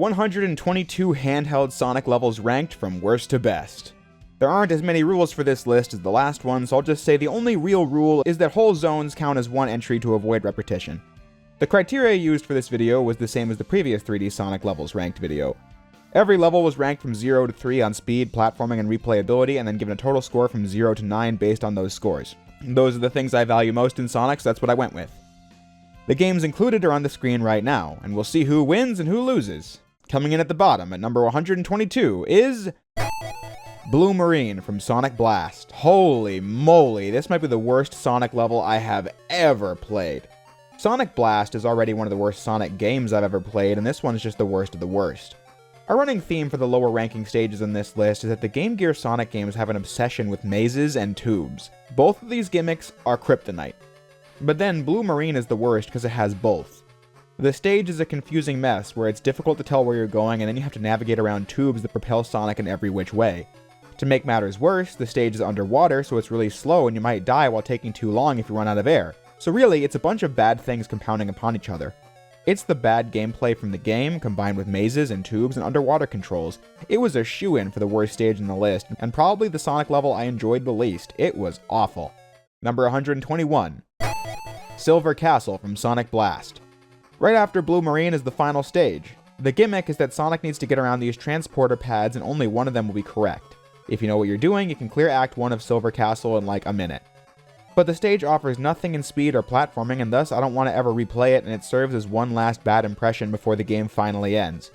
122 handheld Sonic levels ranked from worst to best. There aren't as many rules for this list as the last one, so I'll just say the only real rule is that whole zones count as one entry to avoid repetition. The criteria used for this video was the same as the previous 3D Sonic levels ranked video. Every level was ranked from 0 to 3 on speed, platforming, and replayability, and then given a total score from 0 to 9 based on those scores. Those are the things I value most in Sonic, so that's what I went with. The games included are on the screen right now, and we'll see who wins and who loses. Coming in at the bottom at number 122 is Blue Marine from Sonic Blast. Holy moly, this might be the worst Sonic level I have ever played. Sonic Blast is already one of the worst Sonic games I've ever played, and this one's just the worst of the worst. A running theme for the lower ranking stages in this list is that the Game Gear Sonic games have an obsession with mazes and tubes. Both of these gimmicks are kryptonite. But then Blue Marine is the worst because it has both. The stage is a confusing mess where it's difficult to tell where you're going, and then you have to navigate around tubes that propel Sonic in every which way. To make matters worse, the stage is underwater, so it's really slow and you might die while taking too long if you run out of air. So really, it's a bunch of bad things compounding upon each other. It's the bad gameplay from the game, combined with mazes and tubes and underwater controls. It was a shoo-in for the worst stage in the list, and probably the Sonic level I enjoyed the least. It was awful. Number 121. Silver Castle from Sonic Blast. Right after Blue Marine is the final stage. The gimmick is that Sonic needs to get around these transporter pads and only one of them will be correct. If you know what you're doing, you can clear Act 1 of Silver Castle in like a minute. But the stage offers nothing in speed or platforming, and thus I don't want to ever replay it, and it serves as one last bad impression before the game finally ends.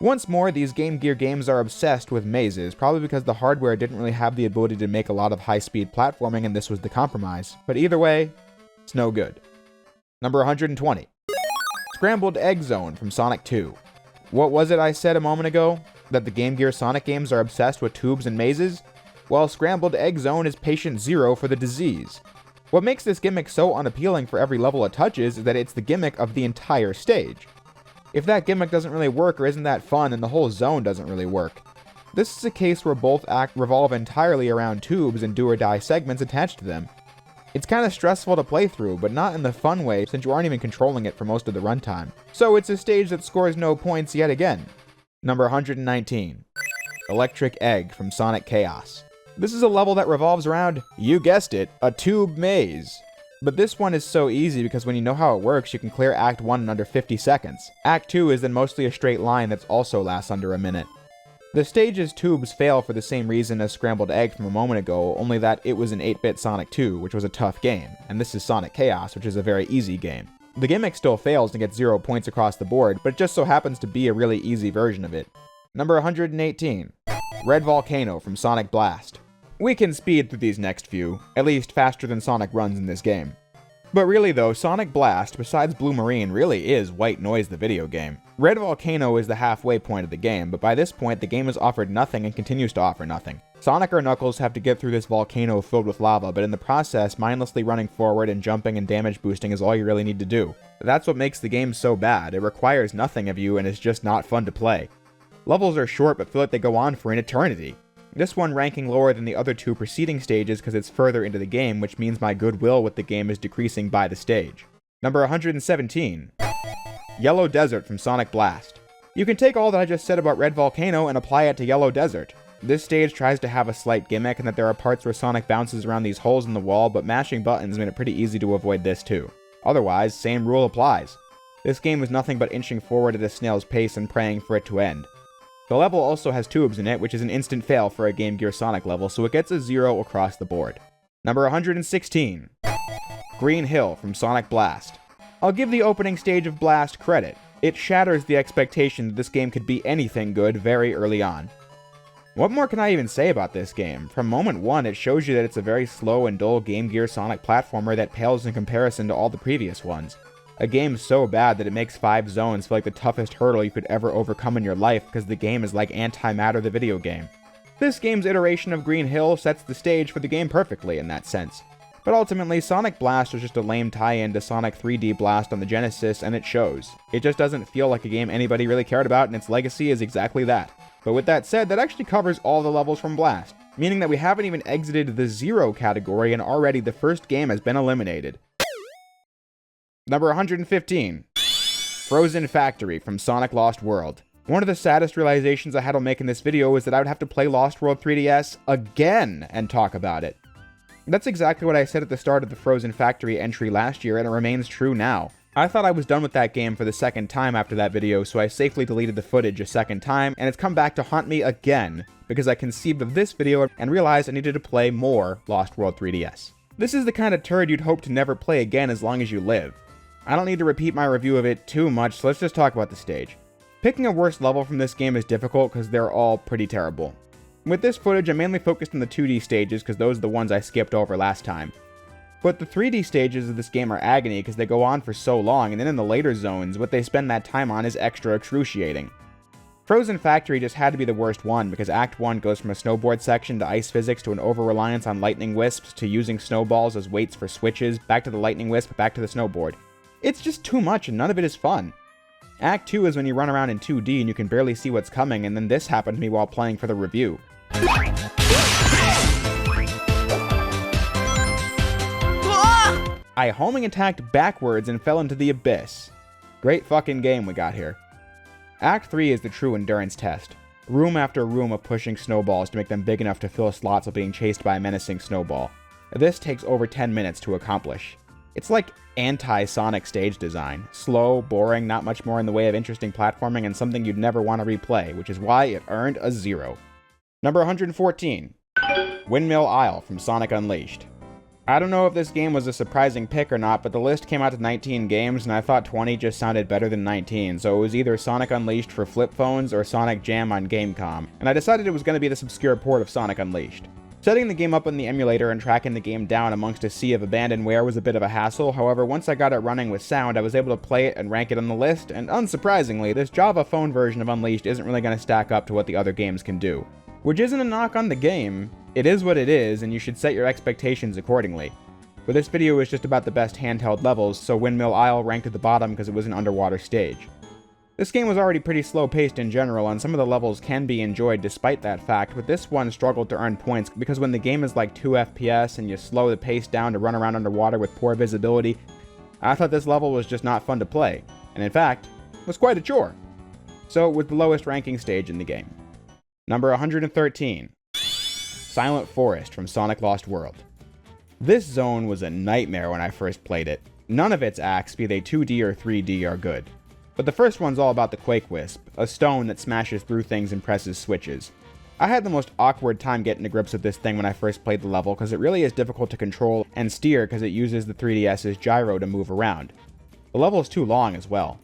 Once more, these Game Gear games are obsessed with mazes, probably because the hardware didn't really have the ability to make a lot of high-speed platforming, and this was the compromise. But either way, it's no good. Number 120. Scrambled Egg Zone from Sonic 2. What was it I said a moment ago? That the Game Gear Sonic games are obsessed with tubes and mazes? Well, Scrambled Egg Zone is patient zero for the disease. What makes this gimmick so unappealing for every level it touches is that it's the gimmick of the entire stage. If that gimmick doesn't really work or isn't that fun, then the whole zone doesn't really work. This is a case where both acts revolve entirely around tubes and do-or-die segments attached to them. It's kind of stressful to play through, but not in the fun way since you aren't even controlling it for most of the runtime. So it's a stage that scores no points yet again. Number 119. Electric Egg from Sonic Chaos. This is a level that revolves around, you guessed it, a tube maze. But this one is so easy because when you know how it works, you can clear Act 1 in under 50 seconds. Act 2 is then mostly a straight line that also lasts under a minute. The stage's tubes fail for the same reason as Scrambled Egg from a moment ago, only that it was an 8-bit Sonic 2, which was a tough game, and this is Sonic Chaos, which is a very easy game. The gimmick still fails and gets 0 points across the board, but it just so happens to be a really easy version of it. Number 118. Red Volcano from Sonic Blast. We can speed through these next few, at least faster than Sonic runs in this game. But really though, Sonic Blast, besides Blue Marine, really is White Noise the video game. Red Volcano is the halfway point of the game, but by this point the game has offered nothing and continues to offer nothing. Sonic or Knuckles have to get through this volcano filled with lava, but in the process, mindlessly running forward and jumping and damage boosting is all you really need to do. That's what makes the game so bad. It requires nothing of you and is just not fun to play. Levels are short but feel like they go on for an eternity. This one ranking lower than the other two preceding stages because it's further into the game, which means my goodwill with the game is decreasing by the stage. Number 117. Yellow Desert from Sonic Blast. You can take all that I just said about Red Volcano and apply it to Yellow Desert. This stage tries to have a slight gimmick in that there are parts where Sonic bounces around these holes in the wall, but mashing buttons made it pretty easy to avoid this too. Otherwise, same rule applies. This game is nothing but inching forward at a snail's pace and praying for it to end. The level also has tubes in it, which is an instant fail for a Game Gear Sonic level, so it gets a 0 across the board. Number 116. Green Hill from Sonic Blast. I'll give the opening stage of Blast credit. It shatters the expectation that this game could be anything good very early on. What more can I even say about this game? From moment one, it shows you that it's a very slow and dull Game Gear Sonic platformer that pales in comparison to all the previous ones. A game so bad that it makes 5 zones feel like the toughest hurdle you could ever overcome in your life because the game is like Antimatter the video game. This game's iteration of Green Hill sets the stage for the game perfectly in that sense. But ultimately, Sonic Blast was just a lame tie-in to Sonic 3D Blast on the Genesis, and it shows. It just doesn't feel like a game anybody really cared about, and its legacy is exactly that. But with that said, that actually covers all the levels from Blast, meaning that we haven't even exited the 0 category and already the first game has been eliminated. Number 115. Frozen Factory from Sonic Lost World. One of the saddest realizations I had while making this video is that I would have to play Lost World 3DS again and talk about it. That's exactly what I said at the start of the Frozen Factory entry last year, and it remains true now. I thought I was done with that game for the second time after that video, so I safely deleted the footage a second time, and it's come back to haunt me again, because I conceived of this video and realized I needed to play more Lost World 3DS. This is the kind of turd you'd hope to never play again as long as you live. I don't need to repeat my review of it too much, so let's just talk about the stage. Picking a worst level from this game is difficult because they're all pretty terrible. With this footage, I mainly focused on the 2D stages because those are the ones I skipped over last time. But the 3D stages of this game are agony because they go on for so long, and then in the later zones, what they spend that time on is extra excruciating. Frozen Factory just had to be the worst one because Act 1 goes from a snowboard section to ice physics to an over-reliance on lightning wisps to using snowballs as weights for switches, back to the lightning wisp, back to the snowboard. It's just too much and none of it is fun. Act 2 is when you run around in 2D and you can barely see what's coming, and then this happened to me while playing for the review. I homing attacked backwards and fell into the abyss. Great fucking game we got here. Act 3 is the true endurance test. Room after room of pushing snowballs to make them big enough to fill slots while being chased by a menacing snowball. This takes over 10 minutes to accomplish. It's like anti-Sonic stage design. Slow, boring, not much more in the way of interesting platforming, and something you'd never want to replay, which is why it earned a 0. Number 114. Windmill Isle from Sonic Unleashed. I don't know if this game was a surprising pick or not, but the list came out to 19 games, and I thought 20 just sounded better than 19, so it was either Sonic Unleashed for flip phones or Sonic Jam on Gamecom, and I decided it was going to be this obscure port of Sonic Unleashed. Setting the game up on the emulator and tracking the game down amongst a sea of abandonware was a bit of a hassle. However, once I got it running with sound, I was able to play it and rank it on the list, and unsurprisingly, this Java phone version of Unleashed isn't really going to stack up to what the other games can do. Which isn't a knock on the game, it is what it is, and you should set your expectations accordingly. But this video is just about the best handheld levels, so Windmill Isle ranked at the bottom because it was an underwater stage. This game was already pretty slow-paced in general, and some of the levels can be enjoyed despite that fact, but this one struggled to earn points because when the game is like 2 FPS and you slow the pace down to run around underwater with poor visibility, I thought this level was just not fun to play, and in fact, was quite a chore. So it was the lowest ranking stage in the game. Number 113. Silent Forest from Sonic Lost World. This zone was a nightmare when I first played it. None of its acts, be they 2D or 3D, are good. But the first one's all about the Quake Wisp, a stone that smashes through things and presses switches. I had the most awkward time getting to grips with this thing when I first played the level because it really is difficult to control and steer because it uses the 3DS's gyro to move around. The level is too long as well.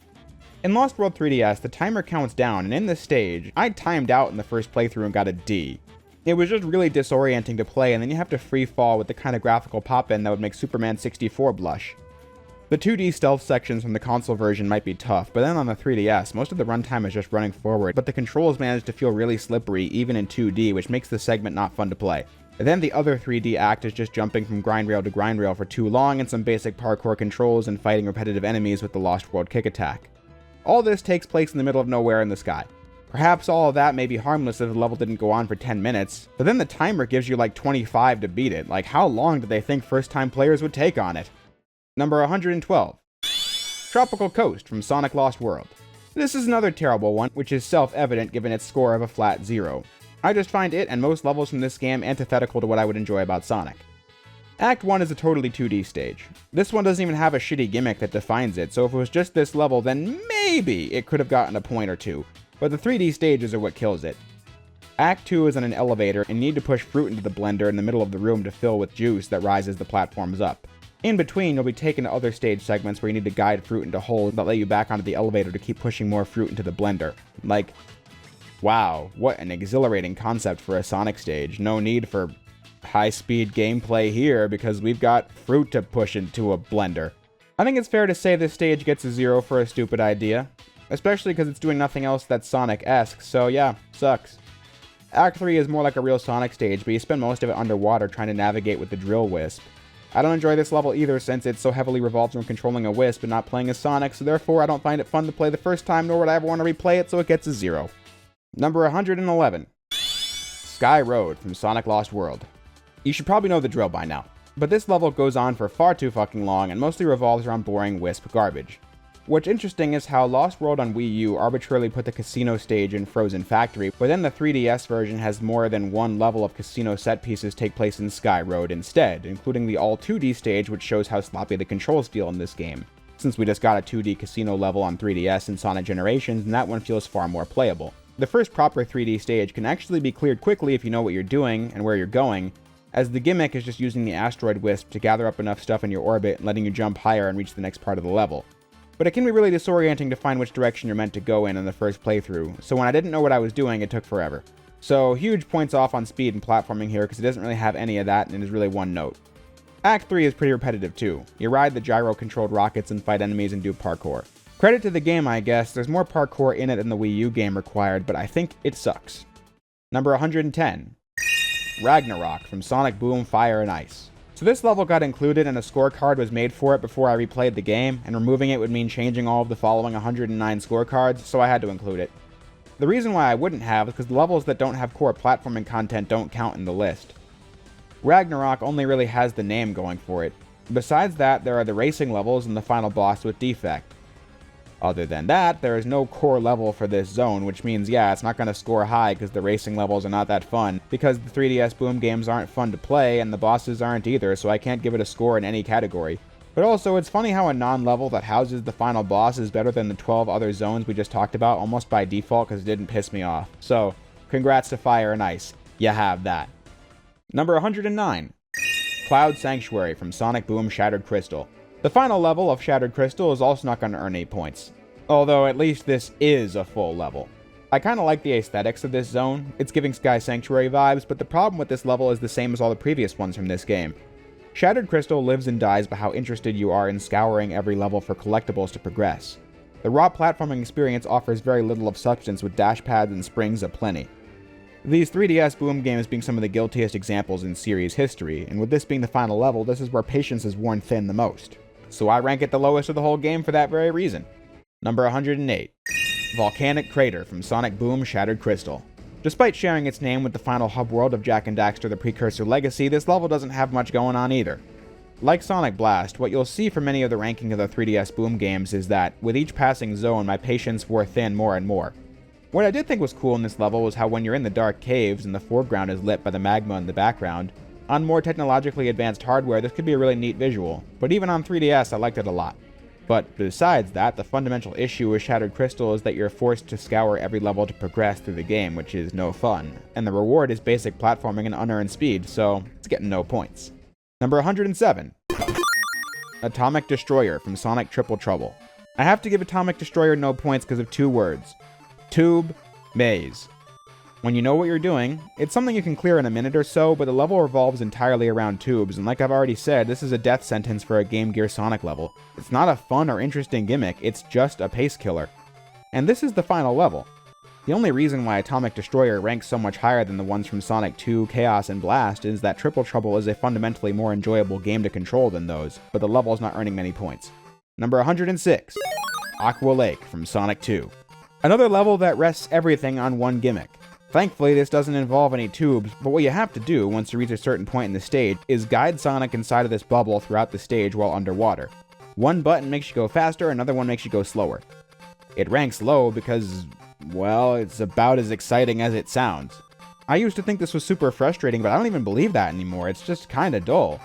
In Lost World 3DS, the timer counts down, and in this stage, I timed out in the first playthrough and got a D. It was just really disorienting to play, and then you have to free fall with the kind of graphical pop-in that would make Superman 64 blush. The 2D stealth sections from the console version might be tough, but then on the 3DS, most of the runtime is just running forward, but the controls manage to feel really slippery even in 2D, which makes the segment not fun to play. And then the other 3D act is just jumping from grind rail to grind rail for too long, and some basic parkour controls and fighting repetitive enemies with the Lost World kick attack. All this takes place in the middle of nowhere in the sky. Perhaps all of that may be harmless if the level didn't go on for 10 minutes, but then the timer gives you like 25 to beat it. Like, how long did they think first-time players would take on it? Number 112. Tropical Coast from Sonic Lost World. This is another terrible one, which is self-evident given its score of a flat 0. I just find it and most levels from this game antithetical to what I would enjoy about Sonic. Act 1 is a totally 2D stage. This one doesn't even have a shitty gimmick that defines it, so if it was just this level, then maybe it could have gotten a point or two, but the 3D stages are what kills it. Act 2 is on an elevator and you need to push fruit into the blender in the middle of the room to fill with juice that rises the platforms up. In between, you'll be taken to other stage segments where you need to guide fruit into holes that let you back onto the elevator to keep pushing more fruit into the blender. Like, wow, what an exhilarating concept for a Sonic stage. No need for high-speed gameplay here because we've got fruit to push into a blender. I think it's fair to say this stage gets a 0 for a stupid idea, especially because it's doing nothing else that's Sonic-esque, so yeah, sucks. Act 3 is more like a real Sonic stage, but you spend most of it underwater trying to navigate with the drill wisp. I don't enjoy this level either since it so heavily revolves around controlling a wisp and not playing as Sonic, so therefore I don't find it fun to play the first time, nor would I ever want to replay it, so it gets a 0. Number 111. Sky Road from Sonic Lost World. You should probably know the drill by now, but this level goes on for far too fucking long and mostly revolves around boring wisp garbage. What's interesting is how Lost World on Wii U arbitrarily put the casino stage in Frozen Factory, but then the 3DS version has more than one level of casino set pieces take place in Sky Road instead, including the all 2D stage, which shows how sloppy the controls feel in this game, since we just got a 2D casino level on 3DS in Sonic Generations, and that one feels far more playable. The first proper 3D stage can actually be cleared quickly if you know what you're doing and where you're going, as the gimmick is just using the asteroid wisp to gather up enough stuff in your orbit and letting you jump higher and reach the next part of the level. But it can be really disorienting to find which direction you're meant to go in the first playthrough, so when I didn't know what I was doing, it took forever. So huge points off on speed and platforming here because it doesn't really have any of that and it is really one note. Act 3 is pretty repetitive too. You ride the gyro-controlled rockets and fight enemies and do parkour. Credit to the game, I guess, there's more parkour in it than the Wii U game required, but I think it sucks. Number 110. Ragnarok from Sonic Boom Fire and Ice. So this level got included and a scorecard was made for it before I replayed the game, and removing it would mean changing all of the following 109 scorecards, so I had to include it. The reason why I wouldn't have is because the levels that don't have core platforming content don't count in the list. Ragnarok only really has the name going for it. Besides that, there are the racing levels and the final boss with Defect. Other than that, there is no core level for this zone, which means, yeah, it's not going to score high because the racing levels are not that fun, because the 3DS Boom games aren't fun to play, and the bosses aren't either, so I can't give it a score in any category. But also, it's funny how a non-level that houses the final boss is better than the 12 other zones we just talked about, almost by default, because it didn't piss me off. So, congrats to Fire and Ice. You have that. Number 109. Cloud Sanctuary from Sonic Boom Shattered Crystal. The final level of Shattered Crystal is also not going to earn 8 points. Although at least this is a full level. I kinda like the aesthetics of this zone, it's giving Sky Sanctuary vibes, but the problem with this level is the same as all the previous ones from this game. Shattered Crystal lives and dies by how interested you are in scouring every level for collectibles to progress. The raw platforming experience offers very little of substance with dash pads and springs aplenty. These 3DS Boom games being some of the guiltiest examples in series history, and with this being the final level, this is where patience is worn thin the most. So I rank it the lowest of the whole game for that very reason. Number 108. Volcanic Crater from Sonic Boom Shattered Crystal. Despite sharing its name with the final hub world of Jak and Daxter the Precursor Legacy, this level doesn't have much going on either. Like Sonic Blast, what you'll see from many of the ranking of the 3DS Boom games is that, with each passing zone, my patience wore thin more and more. What I did think was cool in this level was how when you're in the dark caves and the foreground is lit by the magma in the background, on more technologically advanced hardware this could be a really neat visual, but even on 3DS I liked it a lot. But besides that, the fundamental issue with Shattered Crystal is that you're forced to scour every level to progress through the game, which is no fun, and the reward is basic platforming and unearned speed, so it's getting no points. Number 107. Atomic Destroyer from Sonic Triple Trouble. I have to give Atomic Destroyer no points because of two words. Tube, maze. When you know what you're doing, it's something you can clear in a minute or so, but the level revolves entirely around tubes, and like I've already said, this is a death sentence for a Game Gear Sonic level. It's not a fun or interesting gimmick, it's just a pace killer. And this is the final level. The only reason why Atomic Destroyer ranks so much higher than the ones from Sonic 2, Chaos, and Blast is that Triple Trouble is a fundamentally more enjoyable game to control than those, but the level's not earning many points. Number 106. Aqua Lake from Sonic 2. Another level that rests everything on one gimmick. Thankfully, this doesn't involve any tubes, but what you have to do once you reach a certain point in the stage is guide Sonic inside of this bubble throughout the stage while underwater. One button makes you go faster, another one makes you go slower. It ranks low because, well, it's about as exciting as it sounds. I used to think this was super frustrating, but I don't even believe that anymore, it's just kinda dull.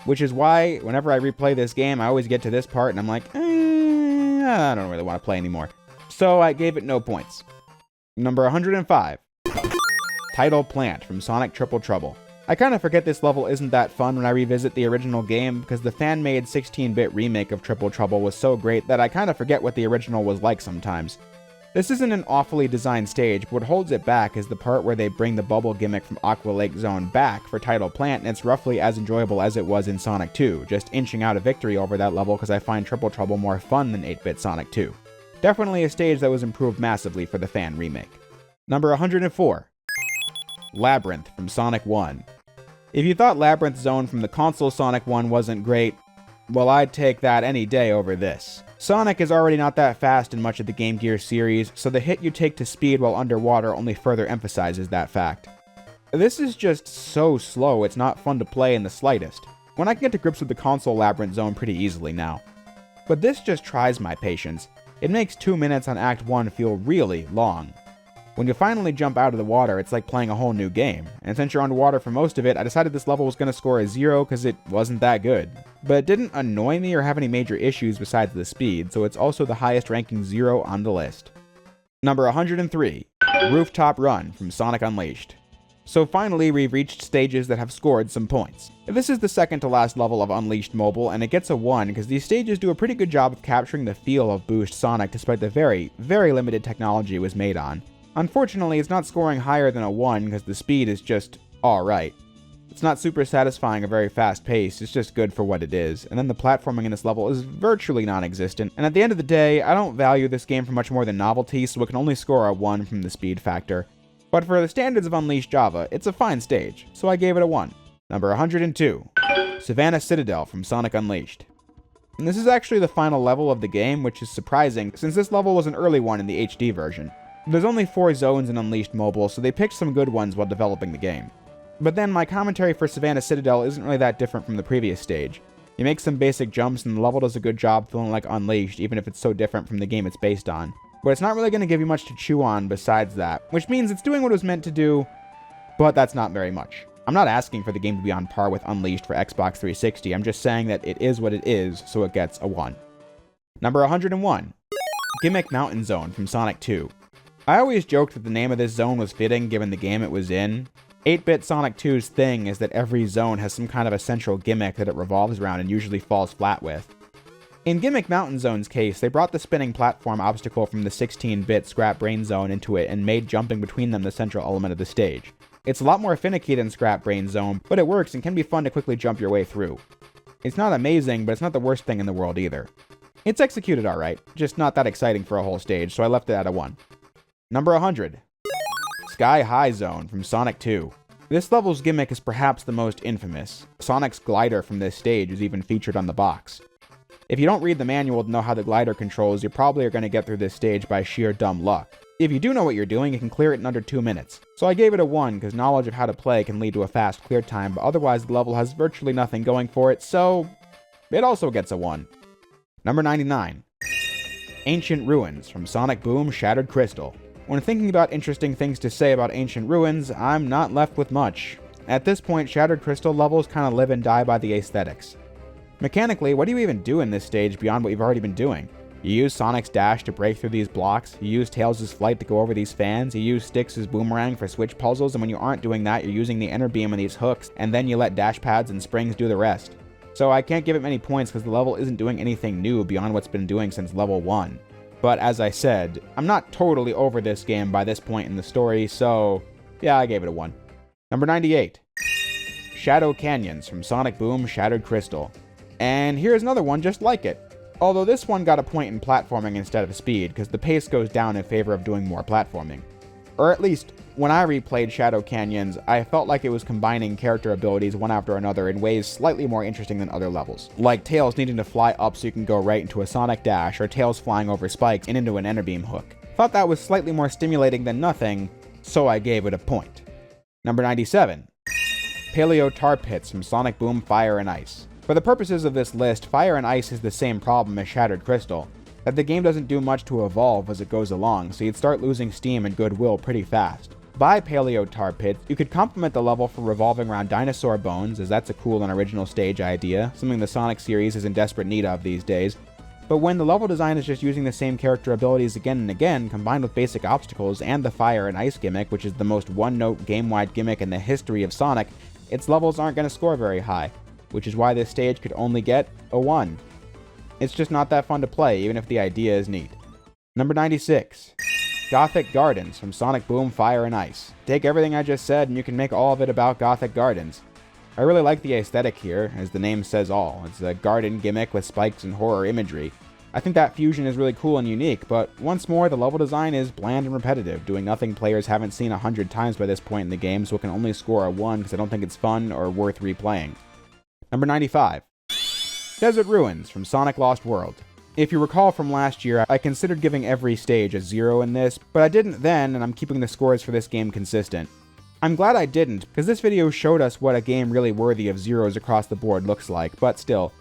Which is why, whenever I replay this game, I always get to this part and I'm like, I don't really want to play anymore. So I gave it no points. Number 105. Tidal Plant from Sonic Triple Trouble. I kinda forget this level isn't that fun when I revisit the original game because the fan-made 16-bit remake of Triple Trouble was so great that I kinda forget what the original was like sometimes. This isn't an awfully designed stage, but what holds it back is the part where they bring the bubble gimmick from Aqua Lake Zone back for Tidal Plant, and it's roughly as enjoyable as it was in Sonic 2, just inching out a victory over that level because I find Triple Trouble more fun than 8-bit Sonic 2. Definitely a stage that was improved massively for the fan remake. Number 104. Labyrinth from Sonic 1. If you thought Labyrinth Zone from the console Sonic 1 wasn't great, well, I'd take that any day over this. Sonic is already not that fast in much of the Game Gear series, so the hit you take to speed while underwater only further emphasizes that fact. This is just so slow, it's not fun to play in the slightest, when I can get to grips with the console Labyrinth Zone pretty easily now. but this just tries my patience. It makes 2 minutes on Act 1 feel really long. When you finally jump out of the water, it's like playing a whole new game, and since you're underwater for most of it, I decided this level was going to score a 0 because it wasn't that good. But it didn't annoy me or have any major issues besides the speed, so it's also the highest ranking 0 on the list. Number 103, Rooftop Run from Sonic Unleashed. So finally, we've reached stages that have scored some points. This is the second to last level of Unleashed Mobile, and it gets a 1 because these stages do a pretty good job of capturing the feel of Boost Sonic despite the very, very limited technology it was made on. Unfortunately, it's not scoring higher than a 1 because the speed is just alright. It's not super satisfying or very fast paced, it's just good for what it is, and then the platforming in this level is virtually non-existent, and at the end of the day, I don't value this game for much more than novelty, so it can only score a 1 from the speed factor. But for the standards of Unleashed Java, it's a fine stage, so I gave it a 1. Number 102, Savannah Citadel from Sonic Unleashed. And this is actually the final level of the game, which is surprising, since this level was an early one in the HD version. There's only 4 zones in Unleashed Mobile, so they picked some good ones while developing the game. But then my commentary for Savannah Citadel isn't really that different from the previous stage. You make some basic jumps and the level does a good job feeling like Unleashed, even if it's so different from the game it's based on. But it's not really going to give you much to chew on besides that, which means it's doing what it was meant to do, but that's not very much. I'm not asking for the game to be on par with Unleashed for Xbox 360, I'm just saying that it is what it is, so it gets a 1. Number 101, Gimmick Mountain Zone from Sonic 2. I always joked that the name of this zone was fitting given the game it was in. 8-bit Sonic 2's thing is that every zone has some kind of a central gimmick that it revolves around and usually falls flat with. In Gimmick Mountain Zone's case, they brought the spinning platform obstacle from the 16-bit Scrap Brain Zone into it and made jumping between them the central element of the stage. It's a lot more finicky than Scrap Brain Zone, but it works and can be fun to quickly jump your way through. It's not amazing, but it's not the worst thing in the world either. It's executed alright, just not that exciting for a whole stage, so I left it at a 1. Number 100, Sky High Zone from Sonic 2. This level's gimmick is perhaps the most infamous. Sonic's glider from this stage is even featured on the box. If you don't read the manual to know how the glider controls, you probably are going to get through this stage by sheer dumb luck. If you do know what you're doing, you can clear it in under 2 minutes. So I gave it a 1 because knowledge of how to play can lead to a fast clear time, but otherwise the level has virtually nothing going for it, so it also gets a 1. Number 99, Ancient Ruins from Sonic Boom Shattered Crystal. When thinking about interesting things to say about Ancient Ruins, I'm not left with much. At this point, Shattered Crystal levels kind of live and die by the aesthetics. Mechanically, what do you even do in this stage beyond what you've already been doing? You use Sonic's dash to break through these blocks, you use Tails' flight to go over these fans, you use Styx' boomerang for switch puzzles, and when you aren't doing that, you're using the inner beam and these hooks, and then you let dash pads and springs do the rest. So I can't give it many points because the level isn't doing anything new beyond what's been doing since level 1. But as I said, I'm not totally over this game by this point in the story, so yeah, I gave it a 1. Number 98, Shadow Canyons from Sonic Boom Shattered Crystal. And here's another one just like it. Although this one got a point in platforming instead of speed, because the pace goes down in favor of doing more platforming. Or at least, when I replayed Shadow Canyons, I felt like it was combining character abilities one after another in ways slightly more interesting than other levels. Like Tails needing to fly up so you can go right into a Sonic Dash, or Tails flying over spikes and into an Ender Beam hook. Thought that was slightly more stimulating than nothing, so I gave it a point. Number 97, Paleo Tar Pits from Sonic Boom Fire and Ice. For the purposes of this list, Fire and Ice has the same problem as Shattered Crystal, that the game doesn't do much to evolve as it goes along, so you'd start losing steam and goodwill pretty fast. By Paleo Tar Pits, you could complement the level for revolving around dinosaur bones, as that's a cool and original stage idea, something the Sonic series is in desperate need of these days. But when the level design is just using the same character abilities again and again, combined with basic obstacles and the Fire and Ice gimmick, which is the most one-note game-wide gimmick in the history of Sonic, its levels aren't going to score very high, which is why this stage could only get a 1. It's just not that fun to play, even if the idea is neat. Number 96, Gothic Gardens from Sonic Boom Fire and Ice. Take everything I just said and you can make all of it about Gothic Gardens. I really like the aesthetic here, as the name says all. It's a garden gimmick with spikes and horror imagery. I think that fusion is really cool and unique, but once more, the level design is bland and repetitive, doing nothing players haven't seen 100 times by this point in the game, so it can only score a 1 because I don't think it's fun or worth replaying. Number 95, Desert Ruins from Sonic Lost World. If you recall from last year, I considered giving every stage a 0 in this, but I didn't then, and I'm keeping the scores for this game consistent. I'm glad I didn't, because this video showed us what a game really worthy of zeros across the board looks like, but still,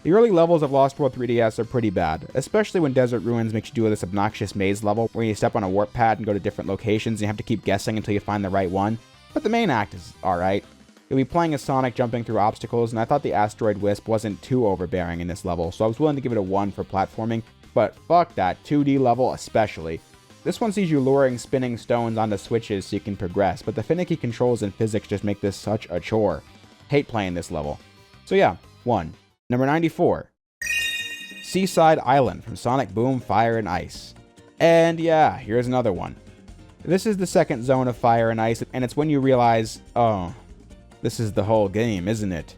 The early levels of Lost World 3DS are pretty bad, especially when Desert Ruins makes you do this obnoxious maze level where you step on a warp pad and go to different locations and you have to keep guessing until you find the right one. But the main act is alright. You'll be playing as Sonic jumping through obstacles, and I thought the Asteroid Wisp wasn't too overbearing in this level, so I was willing to give it a 1 for platforming, but fuck that 2D level especially. This one sees you luring spinning stones onto switches so you can progress, but the finicky controls and physics just make this such a chore. Hate playing this level. So yeah, 1. Number 94. Seaside Island from Sonic Boom, Fire and Ice. And yeah, here's another one. This is the second zone of Fire and Ice, and it's when you realize, oh, this is the whole game, isn't it?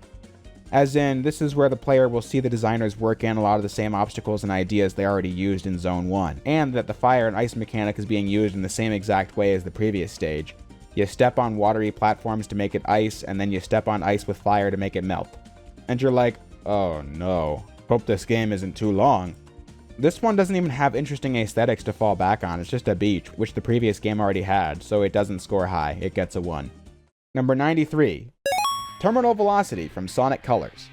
As in, this is where the player will see the designers work in a lot of the same obstacles and ideas they already used in Zone 1, and that the fire and ice mechanic is being used in the same exact way as the previous stage. You step on watery platforms to make it ice, and then you step on ice with fire to make it melt. And you're like, oh no, hope this game isn't too long. This one doesn't even have interesting aesthetics to fall back on, it's just a beach, which the previous game already had, so it doesn't score high, it gets a 1. Number 93. Terminal Velocity from Sonic Colors.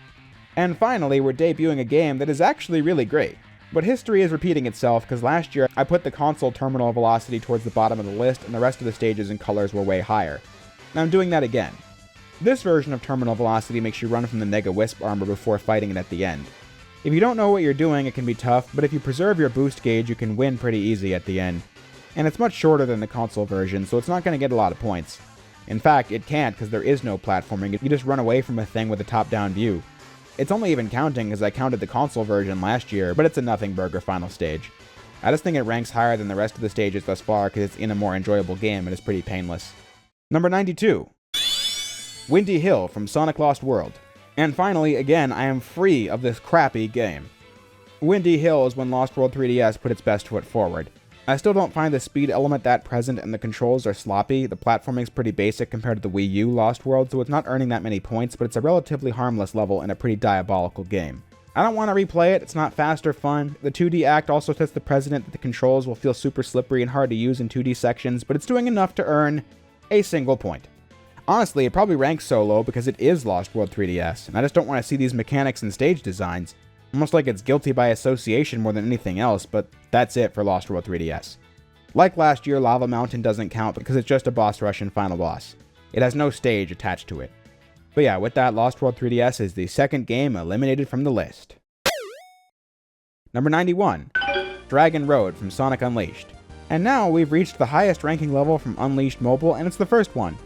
And finally, we're debuting a game that is actually really great. But history is repeating itself because last year I put the console Terminal Velocity towards the bottom of the list and the rest of the stages and colors were way higher. Now I'm doing that again. This version of Terminal Velocity makes you run from the Mega Wisp armor before fighting it at the end. If you don't know what you're doing, it can be tough, but if you preserve your boost gauge, you can win pretty easy at the end. And it's much shorter than the console version, so it's not going to get a lot of points. In fact, it can't because there is no platforming, you just run away from a thing with a top-down view. It's only even counting as I counted the console version last year, but it's a nothing burger final stage. I just think it ranks higher than the rest of the stages thus far because it's in a more enjoyable game and it's pretty painless. Number 92. Windy Hill from Sonic Lost World. And finally, again, I am free of this crappy game. Windy Hill is when Lost World 3DS put its best foot forward. I still don't find the speed element that present and the controls are sloppy. The platforming's pretty basic compared to the Wii U Lost World, so it's not earning that many points, but it's a relatively harmless level and a pretty diabolical game. I don't want to replay it, it's not fast or fun. The 2D act also sets the precedent that the controls will feel super slippery and hard to use in 2D sections, but it's doing enough to earn a single point. Honestly, it probably ranks so low because it is Lost World 3DS, and I just don't want to see these mechanics and stage designs. Almost like it's guilty by association more than anything else, but that's it for Lost World 3DS. Like last year, Lava Mountain doesn't count because it's just a boss rush and final boss. It has no stage attached to it. But yeah, with that, Lost World 3DS is the second game eliminated from the list. Number 91. Dragon Road from Sonic Unleashed. And now we've reached the highest ranking level from Unleashed Mobile, and it's the first one.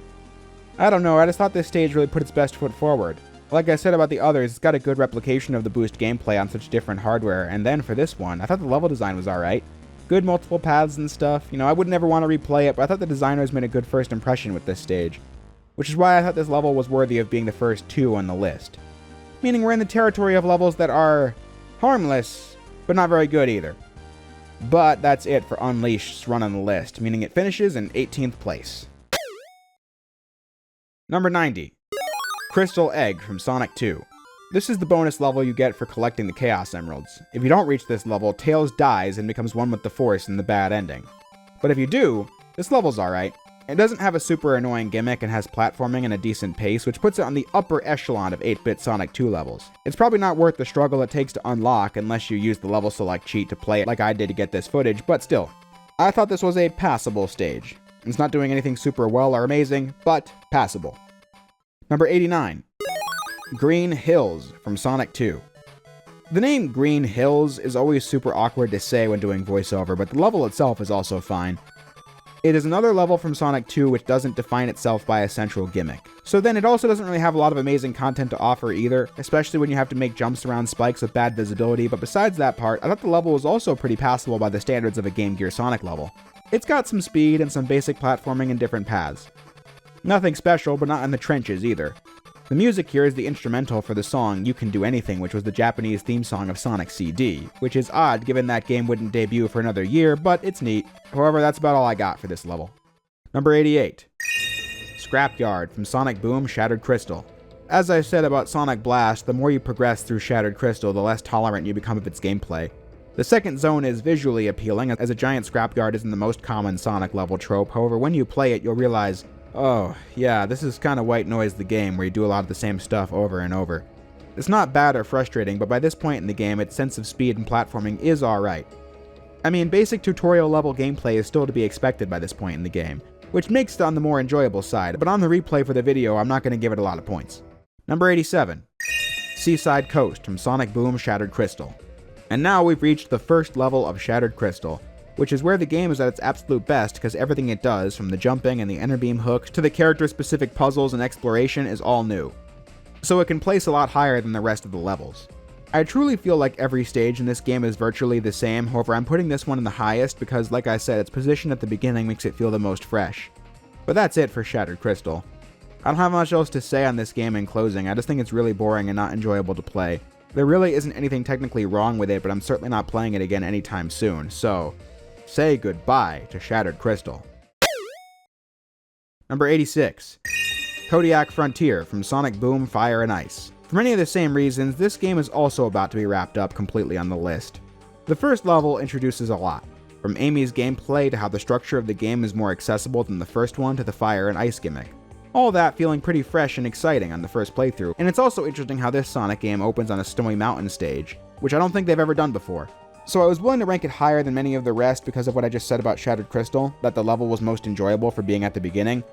I don't know, I just thought this stage really put its best foot forward. Like I said about the others, it's got a good replication of the boost gameplay on such different hardware, and then for this one, I thought the level design was alright. Good multiple paths and stuff. I would never want to replay it, but I thought the designers made a good first impression with this stage. Which is why I thought this level was worthy of being the first 2 on the list. Meaning we're in the territory of levels that are harmless, but not very good either. But that's it for Unleashed's run on the list, meaning it finishes in 18th place. Number 90. Crystal Egg from Sonic 2. This is the bonus level you get for collecting the Chaos Emeralds. If you don't reach this level, Tails dies and becomes one with the Force in the bad ending. But if you do, this level's alright. It doesn't have a super annoying gimmick and has platforming and a decent pace, which puts it on the upper echelon of 8-bit Sonic 2 levels. It's probably not worth the struggle it takes to unlock unless you use the level select cheat to play it like I did to get this footage, but still. I thought this was a passable stage. It's not doing anything super well or amazing, but passable. Number 89. Green Hills from Sonic 2. The name Green Hills is always super awkward to say when doing voiceover, but the level itself is also fine. It is another level from Sonic 2 which doesn't define itself by a central gimmick. So then it also doesn't really have a lot of amazing content to offer either, especially when you have to make jumps around spikes with bad visibility, but besides that part, I thought the level was also pretty passable by the standards of a Game Gear Sonic level. It's got some speed and some basic platforming and different paths. Nothing special, but not in the trenches either. The music here is the instrumental for the song You Can Do Anything, which was the Japanese theme song of Sonic CD, which is odd given that game wouldn't debut for another year, but it's neat. However, that's about all I got for this level. Number 88. Scrapyard from Sonic Boom Shattered Crystal. As I said about Sonic Blast, the more you progress through Shattered Crystal, the less tolerant you become of its gameplay. The second zone is visually appealing, as a giant scrapyard isn't the most common Sonic level trope, however when you play it you'll realize, oh, yeah, this is kind of white noise the game, where you do a lot of the same stuff over and over. It's not bad or frustrating, but by this point in the game, its sense of speed and platforming is alright. I mean, basic tutorial level gameplay is still to be expected by this point in the game, which makes it on the more enjoyable side, but on the replay for the video, I'm not going to give it a lot of points. Number 87. Seaside Coast from Sonic Boom Shattered Crystal. And now we've reached the first level of Shattered Crystal, which is where the game is at its absolute best because everything it does, from the jumping and the enter beam hooks to the character-specific puzzles and exploration, is all new. So it can place a lot higher than the rest of the levels. I truly feel like every stage in this game is virtually the same, however I'm putting this one in the highest because, like I said, its position at the beginning makes it feel the most fresh. But that's it for Shattered Crystal. I don't have much else to say on this game in closing, I just think it's really boring and not enjoyable to play. There really isn't anything technically wrong with it, but I'm certainly not playing it again anytime soon, so say goodbye to Shattered Crystal. Number 86. Kodiak Frontier from Sonic Boom Fire and Ice. For many of the same reasons, this game is also about to be wrapped up completely on the list. The first level introduces a lot, from Amy's gameplay to how the structure of the game is more accessible than the first one to the fire and ice gimmick. All that feeling pretty fresh and exciting on the first playthrough, and it's also interesting how this Sonic game opens on a snowy mountain stage, which I don't think they've ever done before. So I was willing to rank it higher than many of the rest because of what I just said about Shattered Crystal, that the level was most enjoyable for being at the beginning.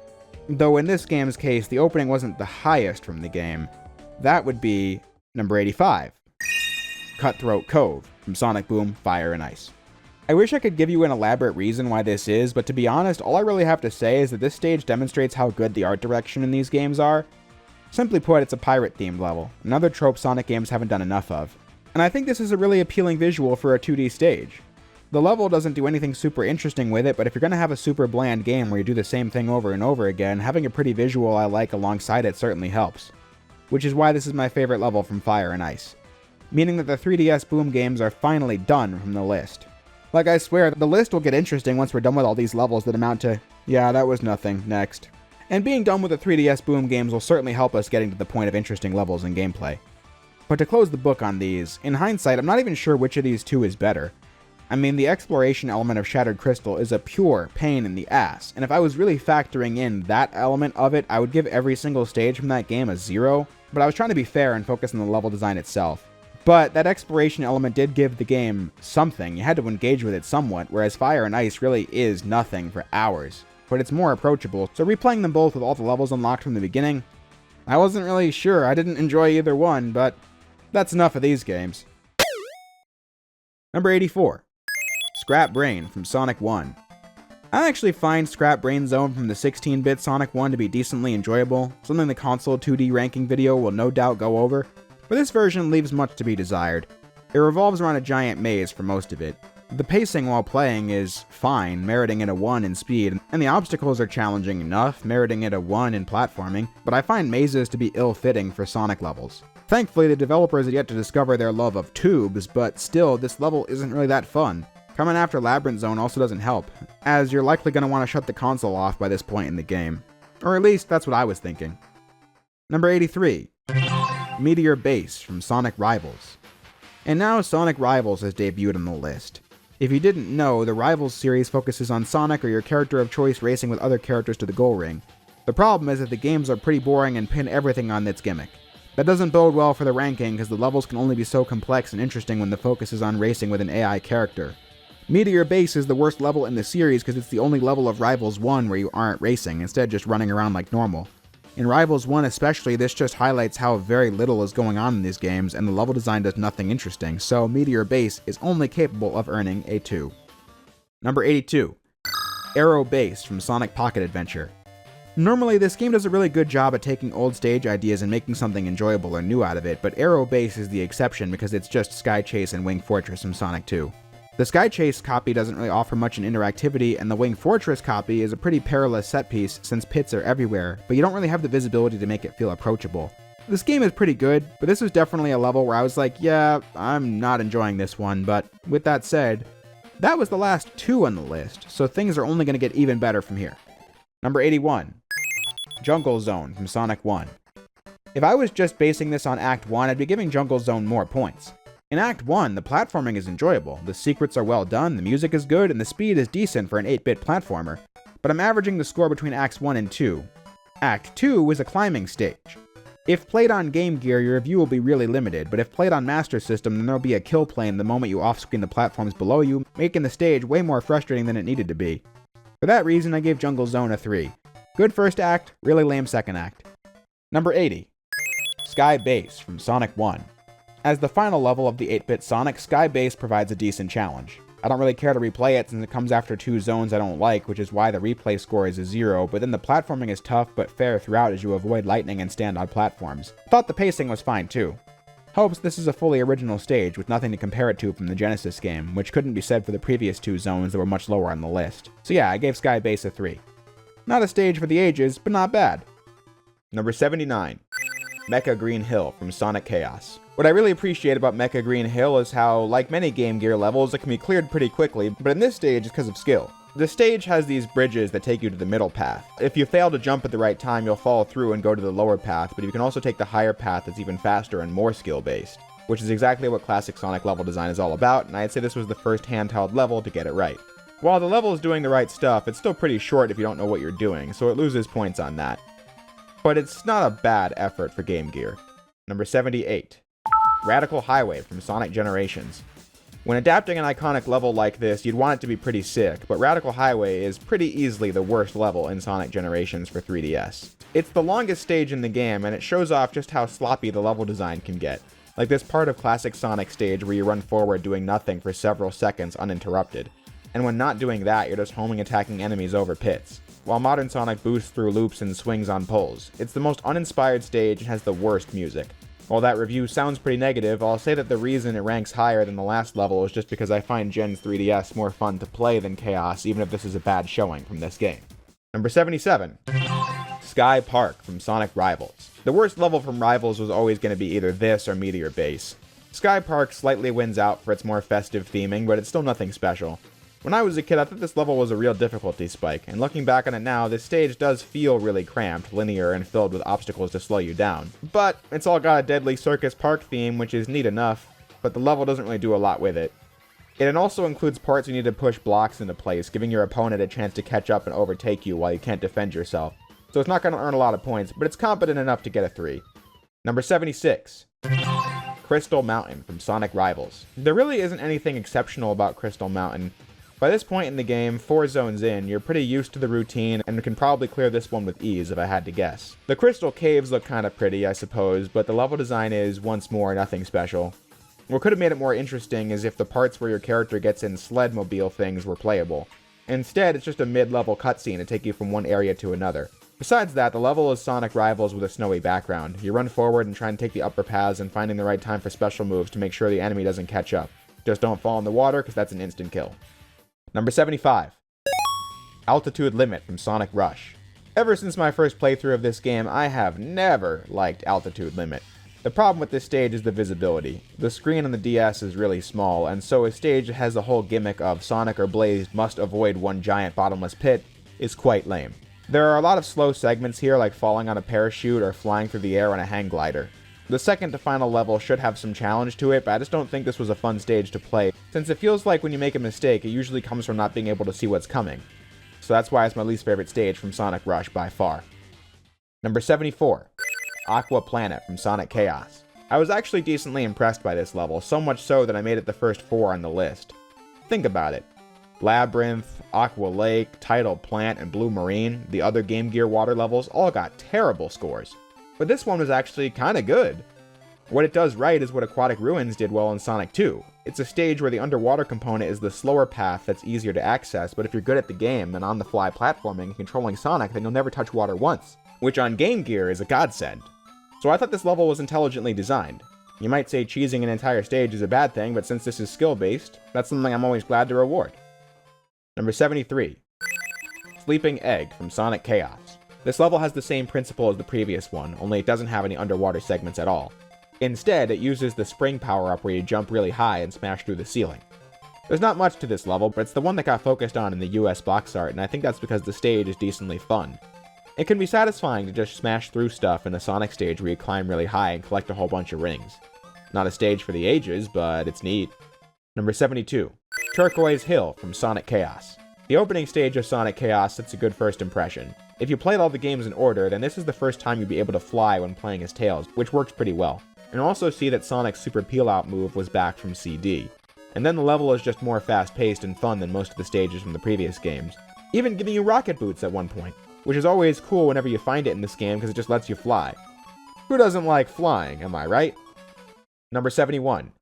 Though in this game's case, the opening wasn't the highest from the game. That would be number 85. Cutthroat Cove from Sonic Boom Fire and Ice. I wish I could give you an elaborate reason why this is, but to be honest, all I really have to say is that this stage demonstrates how good the art direction in these games are. Simply put, it's a pirate-themed level, another trope Sonic games haven't done enough of. And I think this is a really appealing visual for a 2D stage. The level doesn't do anything super interesting with it, but if you're going to have a super bland game where you do the same thing over and over again, having a pretty visual I like alongside it certainly helps. Which is why this is my favorite level from Fire and Ice. Meaning that the 3DS Boom games are finally done from the list. Like I swear, the list will get interesting once we're done with all these levels that amount to, yeah, that was nothing, next. And being done with the 3DS Boom games will certainly help us getting to the point of interesting levels and gameplay. But to close the book on these, in hindsight, I'm not even sure which of these two is better. I mean, the exploration element of Shattered Crystal is a pure pain in the ass, and if I was really factoring in that element of it, I would give every single stage from that game a 0, but I was trying to be fair and focus on the level design itself. But that exploration element did give the game something, you had to engage with it somewhat, whereas Fire and Ice really is nothing for hours. But it's more approachable, so replaying them both with all the levels unlocked from the beginning, I wasn't really sure, I didn't enjoy either one, but that's enough of these games. Number 84. Scrap Brain from Sonic 1. I actually find Scrap Brain Zone from the 16-bit Sonic 1 to be decently enjoyable, something the console 2D ranking video will no doubt go over, but this version leaves much to be desired. It revolves around a giant maze for most of it. The pacing while playing is fine, meriting it a 1 in speed, and the obstacles are challenging enough, meriting it a 1 in platforming, but I find mazes to be ill-fitting for Sonic levels. Thankfully, the developers have yet to discover their love of tubes, but still, this level isn't really that fun. Coming after Labyrinth Zone also doesn't help, as you're likely going to want to shut the console off by this point in the game. Or at least, that's what I was thinking. Number 83. Meteor Base from Sonic Rivals. And now Sonic Rivals has debuted on the list. If you didn't know, the Rivals series focuses on Sonic or your character of choice racing with other characters to the goal ring. The problem is that the games are pretty boring and pin everything on its gimmick. That doesn't bode well for the ranking because the levels can only be so complex and interesting when the focus is on racing with an AI character. Meteor Base is the worst level in the series because it's the only level of Rivals 1 where you aren't racing, instead just running around like normal. In Rivals 1 especially, this just highlights how very little is going on in these games, and the level design does nothing interesting, so Meteor Base is only capable of earning a 2. Number 82. Aero Base from Sonic Pocket Adventure. Normally, this game does a really good job at taking old stage ideas and making something enjoyable or new out of it, but Aero Base is the exception because it's just Sky Chase and Wing Fortress from Sonic 2. The Sky Chase copy doesn't really offer much in interactivity, and the Wing Fortress copy is a pretty perilous set piece since pits are everywhere, but you don't really have the visibility to make it feel approachable. This game is pretty good, but this was definitely a level where I was like, yeah, I'm not enjoying this one, but with that said, that was the last 2 on the list, so things are only going to get even better from here. Number 81. Jungle Zone from Sonic 1. If I was just basing this on Act 1, I'd be giving Jungle Zone more points. In Act 1, the platforming is enjoyable, the secrets are well done, the music is good, and the speed is decent for an 8-bit platformer, but I'm averaging the score between Acts 1 and 2. Act 2 is a climbing stage. If played on Game Gear, your review will be really limited, but if played on Master System, then there will be a kill plane the moment you off-screen the platforms below you, making the stage way more frustrating than it needed to be. For that reason, I gave Jungle Zone a 3. Good first act, really lame second act. Number 80. Sky Base from Sonic 1. As the final level of the 8-bit Sonic, Sky Base provides a decent challenge. I don't really care to replay it since it comes after 2 zones I don't like, which is why the replay score is a 0, but then the platforming is tough but fair throughout as you avoid lightning and stand on platforms. Thought the pacing was fine too. Hopes this is a fully original stage with nothing to compare it to from the Genesis game, which couldn't be said for the previous 2 zones that were much lower on the list. So yeah, I gave Sky Base a 3. Not a stage for the ages, but not bad. Number 79. Mecha Green Hill from Sonic Chaos. What I really appreciate about Mecha Green Hill is how, like many Game Gear levels, it can be cleared pretty quickly, but in this stage it's because of skill. The stage has these bridges that take you to the middle path. If you fail to jump at the right time, you'll fall through and go to the lower path, but you can also take the higher path that's even faster and more skill-based, which is exactly what classic Sonic level design is all about, and I'd say this was the first handheld level to get it right. While the level is doing the right stuff, it's still pretty short if you don't know what you're doing, so it loses points on that. But it's not a bad effort for Game Gear. Number 78. Radical Highway from Sonic Generations. When adapting an iconic level like this, you'd want it to be pretty sick, but Radical Highway is pretty easily the worst level in Sonic Generations for 3DS. It's the longest stage in the game, and it shows off just how sloppy the level design can get. Like this part of classic Sonic stage where you run forward doing nothing for several seconds uninterrupted. And when not doing that, you're just homing attacking enemies over pits. While modern Sonic boosts through loops and swings on poles. It's the most uninspired stage and has the worst music. While that review sounds pretty negative, I'll say that the reason it ranks higher than the last level is just because I find Gen's 3DS more fun to play than Chaos, even if this is a bad showing from this game. Number 77. Sky Park from Sonic Rivals. The worst level from Rivals was always going to be either this or Meteor Base. Sky Park slightly wins out for its more festive theming, but it's still nothing special. When I was a kid, I thought this level was a real difficulty spike, and looking back on it now, this stage does feel really cramped, linear, and filled with obstacles to slow you down. But it's all got a Deadly Circus Park theme, which is neat enough, but the level doesn't really do a lot with it. It also includes parts you need to push blocks into place, giving your opponent a chance to catch up and overtake you while you can't defend yourself. So it's not going to earn a lot of points, but it's competent enough to get a 3. Number 76. Crystal Mountain from Sonic Rivals. There really isn't anything exceptional about Crystal Mountain. By this point in the game, 4 zones in, you're pretty used to the routine and can probably clear this one with ease if I had to guess. The crystal caves look kinda pretty, I suppose, but the level design is, once more, nothing special. What could have made it more interesting is if the parts where your character gets in sled-mobile things were playable. Instead, it's just a mid-level cutscene to take you from one area to another. Besides that, the level is Sonic Rivals with a snowy background. You run forward and try and take the upper paths and finding the right time for special moves to make sure the enemy doesn't catch up. Just don't fall in the water, because that's an instant kill. Number 75. Altitude Limit from Sonic Rush. Ever since my first playthrough of this game, I have never liked Altitude Limit. The problem with this stage is the visibility. The screen on the DS is really small, and so a stage that has the whole gimmick of Sonic or Blaze must avoid one giant bottomless pit is quite lame. There are a lot of slow segments here, like falling on a parachute or flying through the air on a hang glider. The second to final level should have some challenge to it, but I just don't think this was a fun stage to play, since it feels like when you make a mistake, it usually comes from not being able to see what's coming. So that's why it's my least favorite stage from Sonic Rush by far. Number 74. Aqua Planet from Sonic Chaos. I was actually decently impressed by this level, so much so that I made it the first 4 on the list. Think about it. Labyrinth, Aqua Lake, Tidal Plant, and Blue Marine, the other Game Gear water levels, all got terrible scores. But this one was actually kinda good. What it does right is what Aquatic Ruins did well in Sonic 2. It's a stage where the underwater component is the slower path that's easier to access, but if you're good at the game and on-the-fly platforming and controlling Sonic, then you'll never touch water once, which on Game Gear is a godsend. So I thought this level was intelligently designed. You might say cheesing an entire stage is a bad thing, but since this is skill-based, that's something I'm always glad to reward. Number 73. Sleeping Egg from Sonic Chaos. This level has the same principle as the previous one, only it doesn't have any underwater segments at all. Instead, it uses the spring power-up where you jump really high and smash through the ceiling. There's not much to this level, but it's the one that got focused on in the US box art, and I think that's because the stage is decently fun. It can be satisfying to just smash through stuff in a Sonic stage where you climb really high and collect a whole bunch of rings. Not a stage for the ages, but it's neat. Number 72. Turquoise Hill from Sonic Chaos. The opening stage of Sonic Chaos sets a good first impression. If you played all the games in order, then this is the first time you'd be able to fly when playing as Tails, which works pretty well. And also see that Sonic's Super Peel-Out move was back from CD. And then the level is just more fast-paced and fun than most of the stages from the previous games, even giving you rocket boots at one point, which is always cool whenever you find it in this game because it just lets you fly. Who doesn't like flying, am I right? Number 71.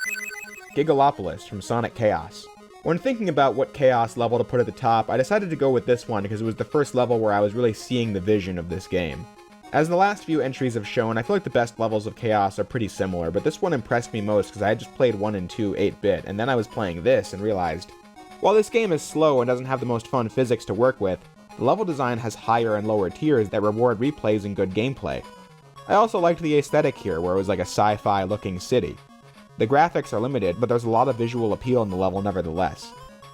Gigalopolis from Sonic Chaos. When thinking about what Chaos level to put at the top, I decided to go with this one because it was the first level where I was really seeing the vision of this game. As the last few entries have shown, I feel like the best levels of Chaos are pretty similar, but this one impressed me most because I had just played 1 and 2 8-bit, and then I was playing this and realized, while this game is slow and doesn't have the most fun physics to work with, the level design has higher and lower tiers that reward replays and good gameplay. I also liked the aesthetic here, where it was like a sci-fi looking city. The graphics are limited, but there's a lot of visual appeal in the level nevertheless.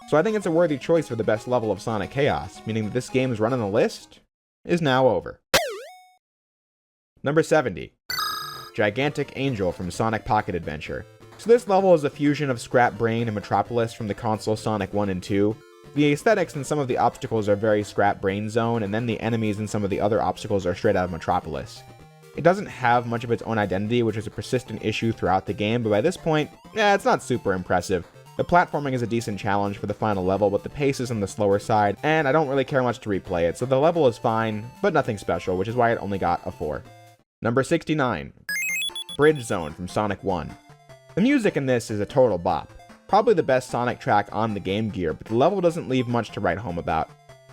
So I think it's a worthy choice for the best level of Sonic Chaos, meaning that this game's run on the list is now over. Number 70. Gigantic Angel from Sonic Pocket Adventure. So this level is a fusion of Scrap Brain and Metropolis from the console Sonic 1 and 2. The aesthetics and some of the obstacles are very Scrap Brain Zone, and then the enemies and some of the other obstacles are straight out of Metropolis. It doesn't have much of its own identity, which is a persistent issue throughout the game, but by this point, it's not super impressive. The platforming is a decent challenge for the final level, but the pace is on the slower side, and I don't really care much to replay it, so the level is fine, but nothing special, which is why it only got a 4. Number 69. Bridge Zone from Sonic 1. The music in this is a total bop. Probably the best Sonic track on the Game Gear, but the level doesn't leave much to write home about.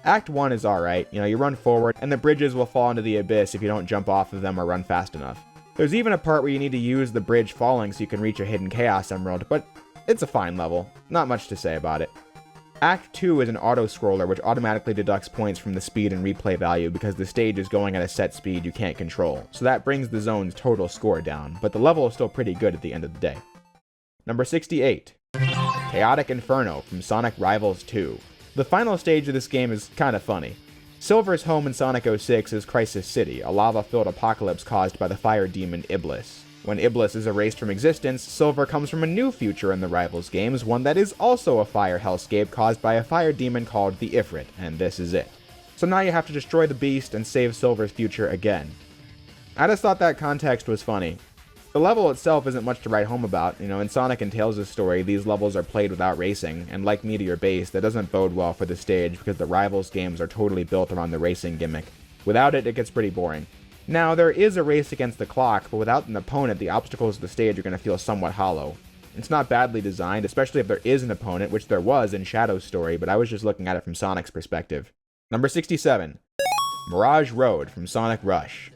Act 1 is alright, you run forward, and the bridges will fall into the abyss if you don't jump off of them or run fast enough. There's even a part where you need to use the bridge falling so you can reach a hidden Chaos Emerald, but it's a fine level. Not much to say about it. Act 2 is an auto-scroller which automatically deducts points from the speed and replay value because the stage is going at a set speed you can't control, so that brings the zone's total score down, but the level is still pretty good at the end of the day. Number 68. Chaotic Inferno from Sonic Rivals 2. The final stage of this game is kinda funny. Silver's home in Sonic 06 is Crisis City, a lava-filled apocalypse caused by the fire demon Iblis. When Iblis is erased from existence, Silver comes from a new future in the Rivals games, one that is also a fire hellscape caused by a fire demon called the Ifrit, and this is it. So now you have to destroy the beast and save Silver's future again. I just thought that context was funny. The level itself isn't much to write home about. In Sonic and Tails' story, these levels are played without racing, and like Meteor Base, that doesn't bode well for the stage because the Rivals games are totally built around the racing gimmick. Without it, it gets pretty boring. Now, there is a race against the clock, but without an opponent, the obstacles of the stage are going to feel somewhat hollow. It's not badly designed, especially if there is an opponent, which there was in Shadow's story, but I was just looking at it from Sonic's perspective. Number 67. Mirage Road from Sonic Rush.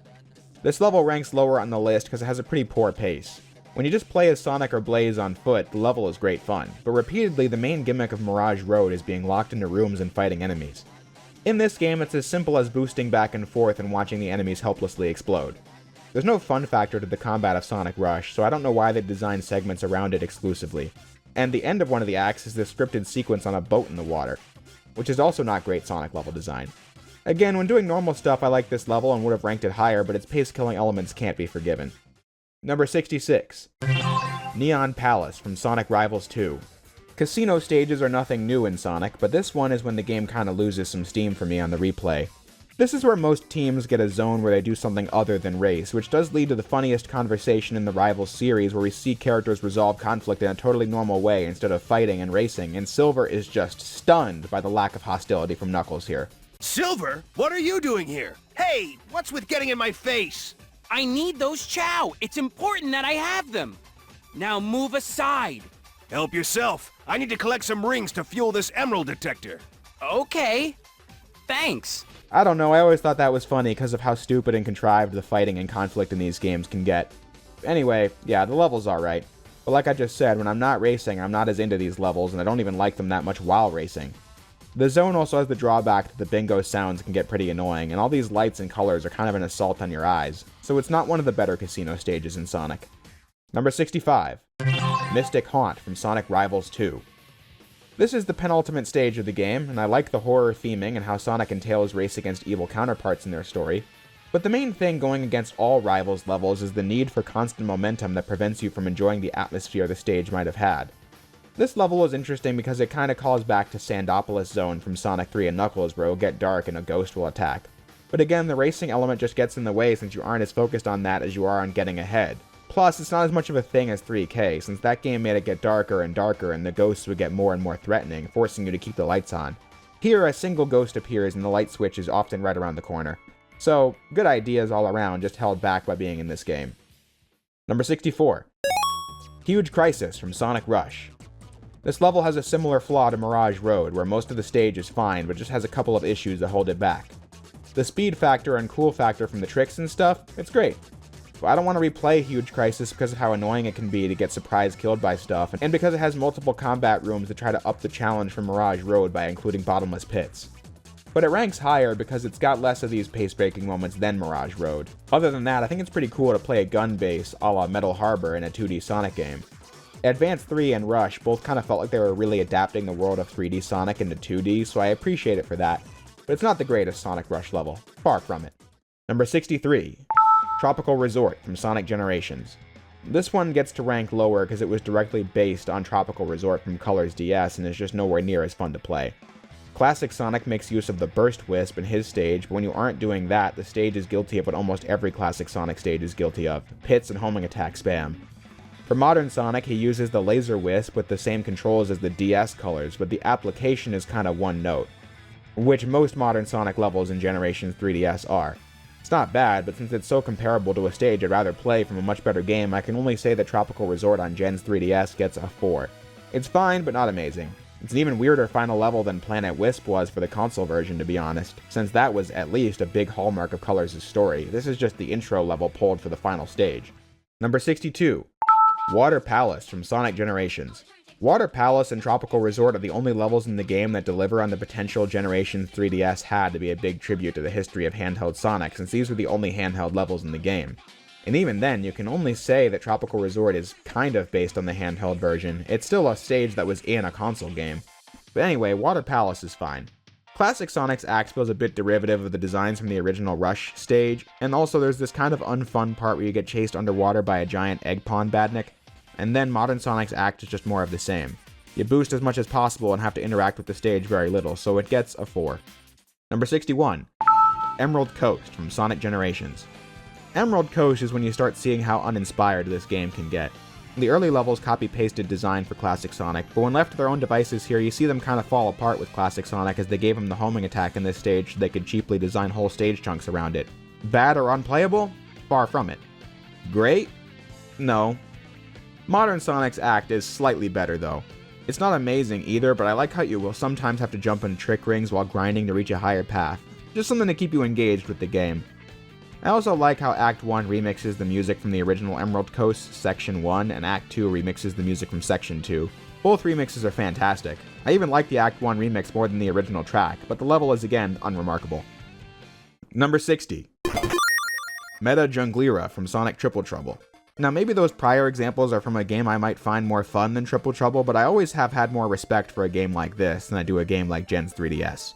This level ranks lower on the list because it has a pretty poor pace. When you just play as Sonic or Blaze on foot, the level is great fun, but repeatedly the main gimmick of Mirage Road is being locked into rooms and fighting enemies. In this game, it's as simple as boosting back and forth and watching the enemies helplessly explode. There's no fun factor to the combat of Sonic Rush, so I don't know why they designed segments around it exclusively. And the end of one of the acts is this scripted sequence on a boat in the water, which is also not great Sonic level design. Again, when doing normal stuff, I like this level and would have ranked it higher, but its pace-killing elements can't be forgiven. Number 66. Neon Palace from Sonic Rivals 2. Casino stages are nothing new in Sonic, but this one is when the game kinda loses some steam for me on the replay. This is where most teams get a zone where they do something other than race, which does lead to the funniest conversation in the Rivals series where we see characters resolve conflict in a totally normal way instead of fighting and racing, and Silver is just stunned by the lack of hostility from Knuckles here. Silver, what are you doing here? Hey, what's with getting in my face? I need those Chow. It's important that I have them. Now move aside. Help yourself. I need to collect some rings to fuel this emerald detector. Okay. Thanks. I don't know, I always thought that was funny because of how stupid and contrived the fighting and conflict in these games can get. Anyway, yeah, the level's alright. But like I just said, when I'm not racing, I'm not as into these levels, and I don't even like them that much while racing. The zone also has the drawback that the bingo sounds can get pretty annoying, and all these lights and colors are kind of an assault on your eyes, so it's not one of the better casino stages in Sonic. Number 65. Mystic Haunt from Sonic Rivals 2. This is the penultimate stage of the game, and I like the horror theming and how Sonic and Tails race against evil counterparts in their story, but the main thing going against all Rivals levels is the need for constant momentum that prevents you from enjoying the atmosphere the stage might have had. This level is interesting because it kinda calls back to Sandopolis Zone from Sonic 3 and Knuckles, where it'll get dark and a ghost will attack. But again, the racing element just gets in the way since you aren't as focused on that as you are on getting ahead. Plus, it's not as much of a thing as 3K, since that game made it get darker and darker and the ghosts would get more and more threatening, forcing you to keep the lights on. Here, a single ghost appears and the light switch is often right around the corner. So, good ideas all around, just held back by being in this game. Number 64. Huge Crisis from Sonic Rush. This level has a similar flaw to Mirage Road, where most of the stage is fine, but just has a couple of issues that hold it back. The speed factor and cool factor from the tricks and stuff, it's great. But I don't want to replay Huge Crisis because of how annoying it can be to get surprise killed by stuff, and because it has multiple combat rooms that try to up the challenge from Mirage Road by including bottomless pits. But it ranks higher because it's got less of these pace-breaking moments than Mirage Road. Other than that, I think it's pretty cool to play a gun base a la Metal Harbor in a 2D Sonic game. Advance 3 and Rush both kind of felt like they were really adapting the world of 3D Sonic into 2D, so I appreciate it for that, but it's not the greatest Sonic Rush level. Far from it. Number 63. Tropical Resort from Sonic Generations. This one gets to rank lower because it was directly based on Tropical Resort from Colors DS and is just nowhere near as fun to play. Classic Sonic makes use of the Burst Wisp in his stage, but when you aren't doing that, the stage is guilty of what almost every classic Sonic stage is guilty of: pits and homing attack spam. For modern Sonic, he uses the Laser Wisp with the same controls as the DS colors, but the application is kinda one note, which most modern Sonic levels in Generations 3DS are. It's not bad, but since it's so comparable to a stage I'd rather play from a much better game, I can only say that Tropical Resort on Gen's 3DS gets a 4. It's fine, but not amazing. It's an even weirder final level than Planet Wisp was for the console version, to be honest, since that was at least a big hallmark of Colors' story. This is just the intro level pulled for the final stage. Number 62. Water Palace from Sonic Generations. Water Palace and Tropical Resort are the only levels in the game that deliver on the potential Generations 3DS had to be a big tribute to the history of handheld Sonic, since these were the only handheld levels in the game. And even then, you can only say that Tropical Resort is kind of based on the handheld version. It's still a stage that was in a console game. But anyway, Water Palace is fine. Classic Sonic's act feels a bit derivative of the designs from the original Rush stage, and also there's this kind of unfun part where you get chased underwater by a giant egg pond badnik, and then modern Sonic's act is just more of the same. You boost as much as possible and have to interact with the stage very little, so it gets a 4. Number 61. Emerald Coast from Sonic Generations. Emerald Coast is when you start seeing how uninspired this game can get. The early levels copy-pasted design for Classic Sonic, but when left to their own devices here, you see them kind of fall apart with Classic Sonic as they gave him the homing attack in this stage so they could cheaply design whole stage chunks around it. Bad or unplayable? Far from it. Great? No. Modern Sonic's act is slightly better though. It's not amazing either, but I like how you will sometimes have to jump into trick rings while grinding to reach a higher path. Just something to keep you engaged with the game. I also like how Act 1 remixes the music from the original Emerald Coast Section 1, and Act 2 remixes the music from Section 2. Both remixes are fantastic. I even like the Act 1 remix more than the original track, but the level is again unremarkable. Number 60. Meta Junglera from Sonic Triple Trouble. Now maybe those prior examples are from a game I might find more fun than Triple Trouble, but I always have had more respect for a game like this than I do a game like Gen's 3DS,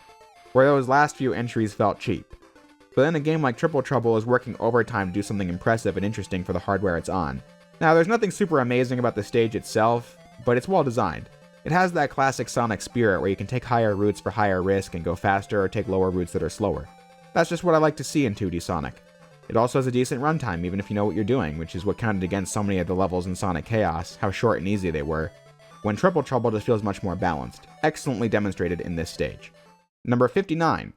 where those last few entries felt cheap. But then a game like Triple Trouble is working overtime to do something impressive and interesting for the hardware it's on. Now there's nothing super amazing about the stage itself, but it's well designed. It has that classic Sonic spirit where you can take higher routes for higher risk and go faster or take lower routes that are slower. That's just what I like to see in 2D Sonic. It also has a decent runtime even if you know what you're doing, which is what counted against so many of the levels in Sonic Chaos, how short and easy they were, when Triple Trouble just feels much more balanced, excellently demonstrated in this stage. Number 59.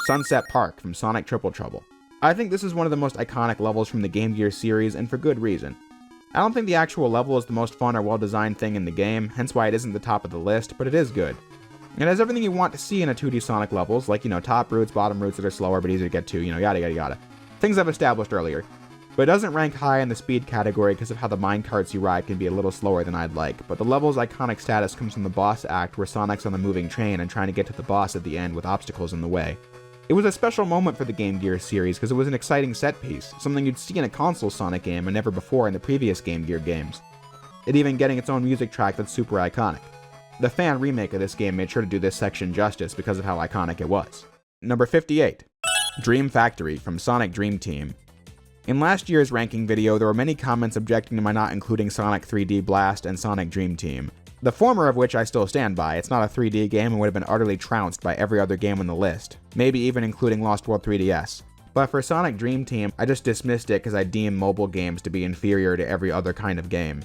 Sunset Park from Sonic Triple Trouble. I think this is one of the most iconic levels from the Game Gear series, and for good reason. I don't think the actual level is the most fun or well-designed thing in the game, hence why it isn't the top of the list, but it is good. It has everything you want to see in a 2D Sonic levels, like, top routes, bottom routes that are slower but easier to get to, yada yada yada. Things I've established earlier. But it doesn't rank high in the speed category because of how the minecarts you ride can be a little slower than I'd like, but the level's iconic status comes from the boss act where Sonic's on the moving train and trying to get to the boss at the end with obstacles in the way. It was a special moment for the Game Gear series because it was an exciting set piece, something you'd see in a console Sonic game and never before in the previous Game Gear games. It even getting its own music track that's super iconic. The fan remake of this game made sure to do this section justice because of how iconic it was. Number 58. Dream Factory from Sonic Dream Team. In last year's ranking video, there were many comments objecting to my not including Sonic 3D Blast and Sonic Dream Team. The former of which I still stand by. It's not a 3D game and would have been utterly trounced by every other game on the list, maybe even including Lost World 3DS. But for Sonic Dream Team, I just dismissed it because I deem mobile games to be inferior to every other kind of game.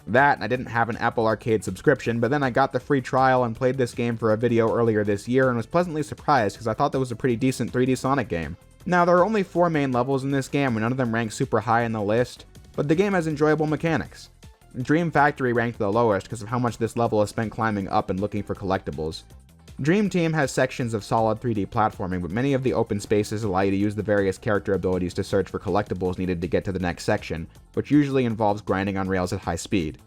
That, I didn't have an Apple Arcade subscription, but then I got the free trial and played this game for a video earlier this year and was pleasantly surprised because I thought that was a pretty decent 3D Sonic game. Now, there are only 4 main levels in this game and none of them rank super high in the list, but the game has enjoyable mechanics. Dream Factory ranked the lowest because of how much this level is spent climbing up and looking for collectibles. Dream Team has sections of solid 3D platforming, but many of the open spaces allow you to use the various character abilities to search for collectibles needed to get to the next section, which usually involves grinding on rails at high speed.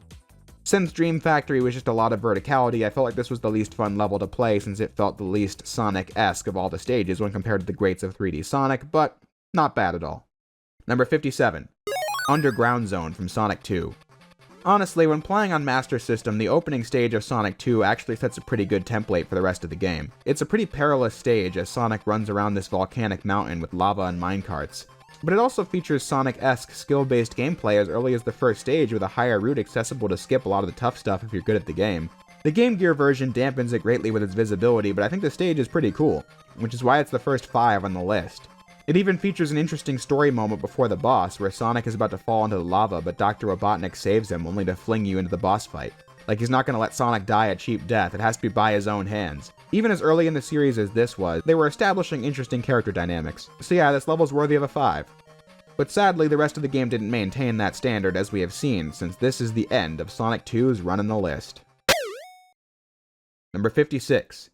Since Dream Factory was just a lot of verticality, I felt like this was the least fun level to play since it felt the least Sonic-esque of all the stages when compared to the greats of 3D Sonic, but not bad at all. Number 57. Underground Zone from Sonic 2. Honestly, when playing on Master System, the opening stage of Sonic 2 actually sets a pretty good template for the rest of the game. It's a pretty perilous stage as Sonic runs around this volcanic mountain with lava and minecarts. But it also features Sonic-esque skill-based gameplay as early as the first stage with a higher route accessible to skip a lot of the tough stuff if you're good at the game. The Game Gear version dampens it greatly with its visibility, but I think the stage is pretty cool, which is why it's the first 5 on the list. It even features an interesting story moment before the boss, where Sonic is about to fall into the lava, but Dr. Robotnik saves him, only to fling you into the boss fight. Like he's not gonna let Sonic die a cheap death, it has to be by his own hands. Even as early in the series as this was, they were establishing interesting character dynamics. So yeah, this level's worthy of a 5. But sadly, the rest of the game didn't maintain that standard as we have seen, since this is the end of Sonic 2's run in the list. Number 56.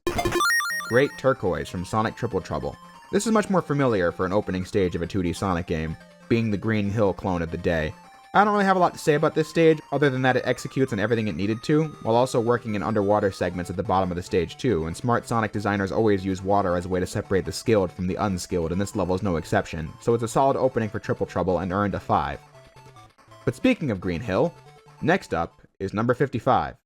Great Turquoise from Sonic Triple Trouble. This is much more familiar for an opening stage of a 2D Sonic game, being the Green Hill clone of the day. I don't really have a lot to say about this stage, other than that it executes on everything it needed to, while also working in underwater segments at the bottom of the stage too, and smart Sonic designers always use water as a way to separate the skilled from the unskilled, and this level is no exception, so it's a solid opening for Triple Trouble and earned a 5. But speaking of Green Hill, next up is number 55.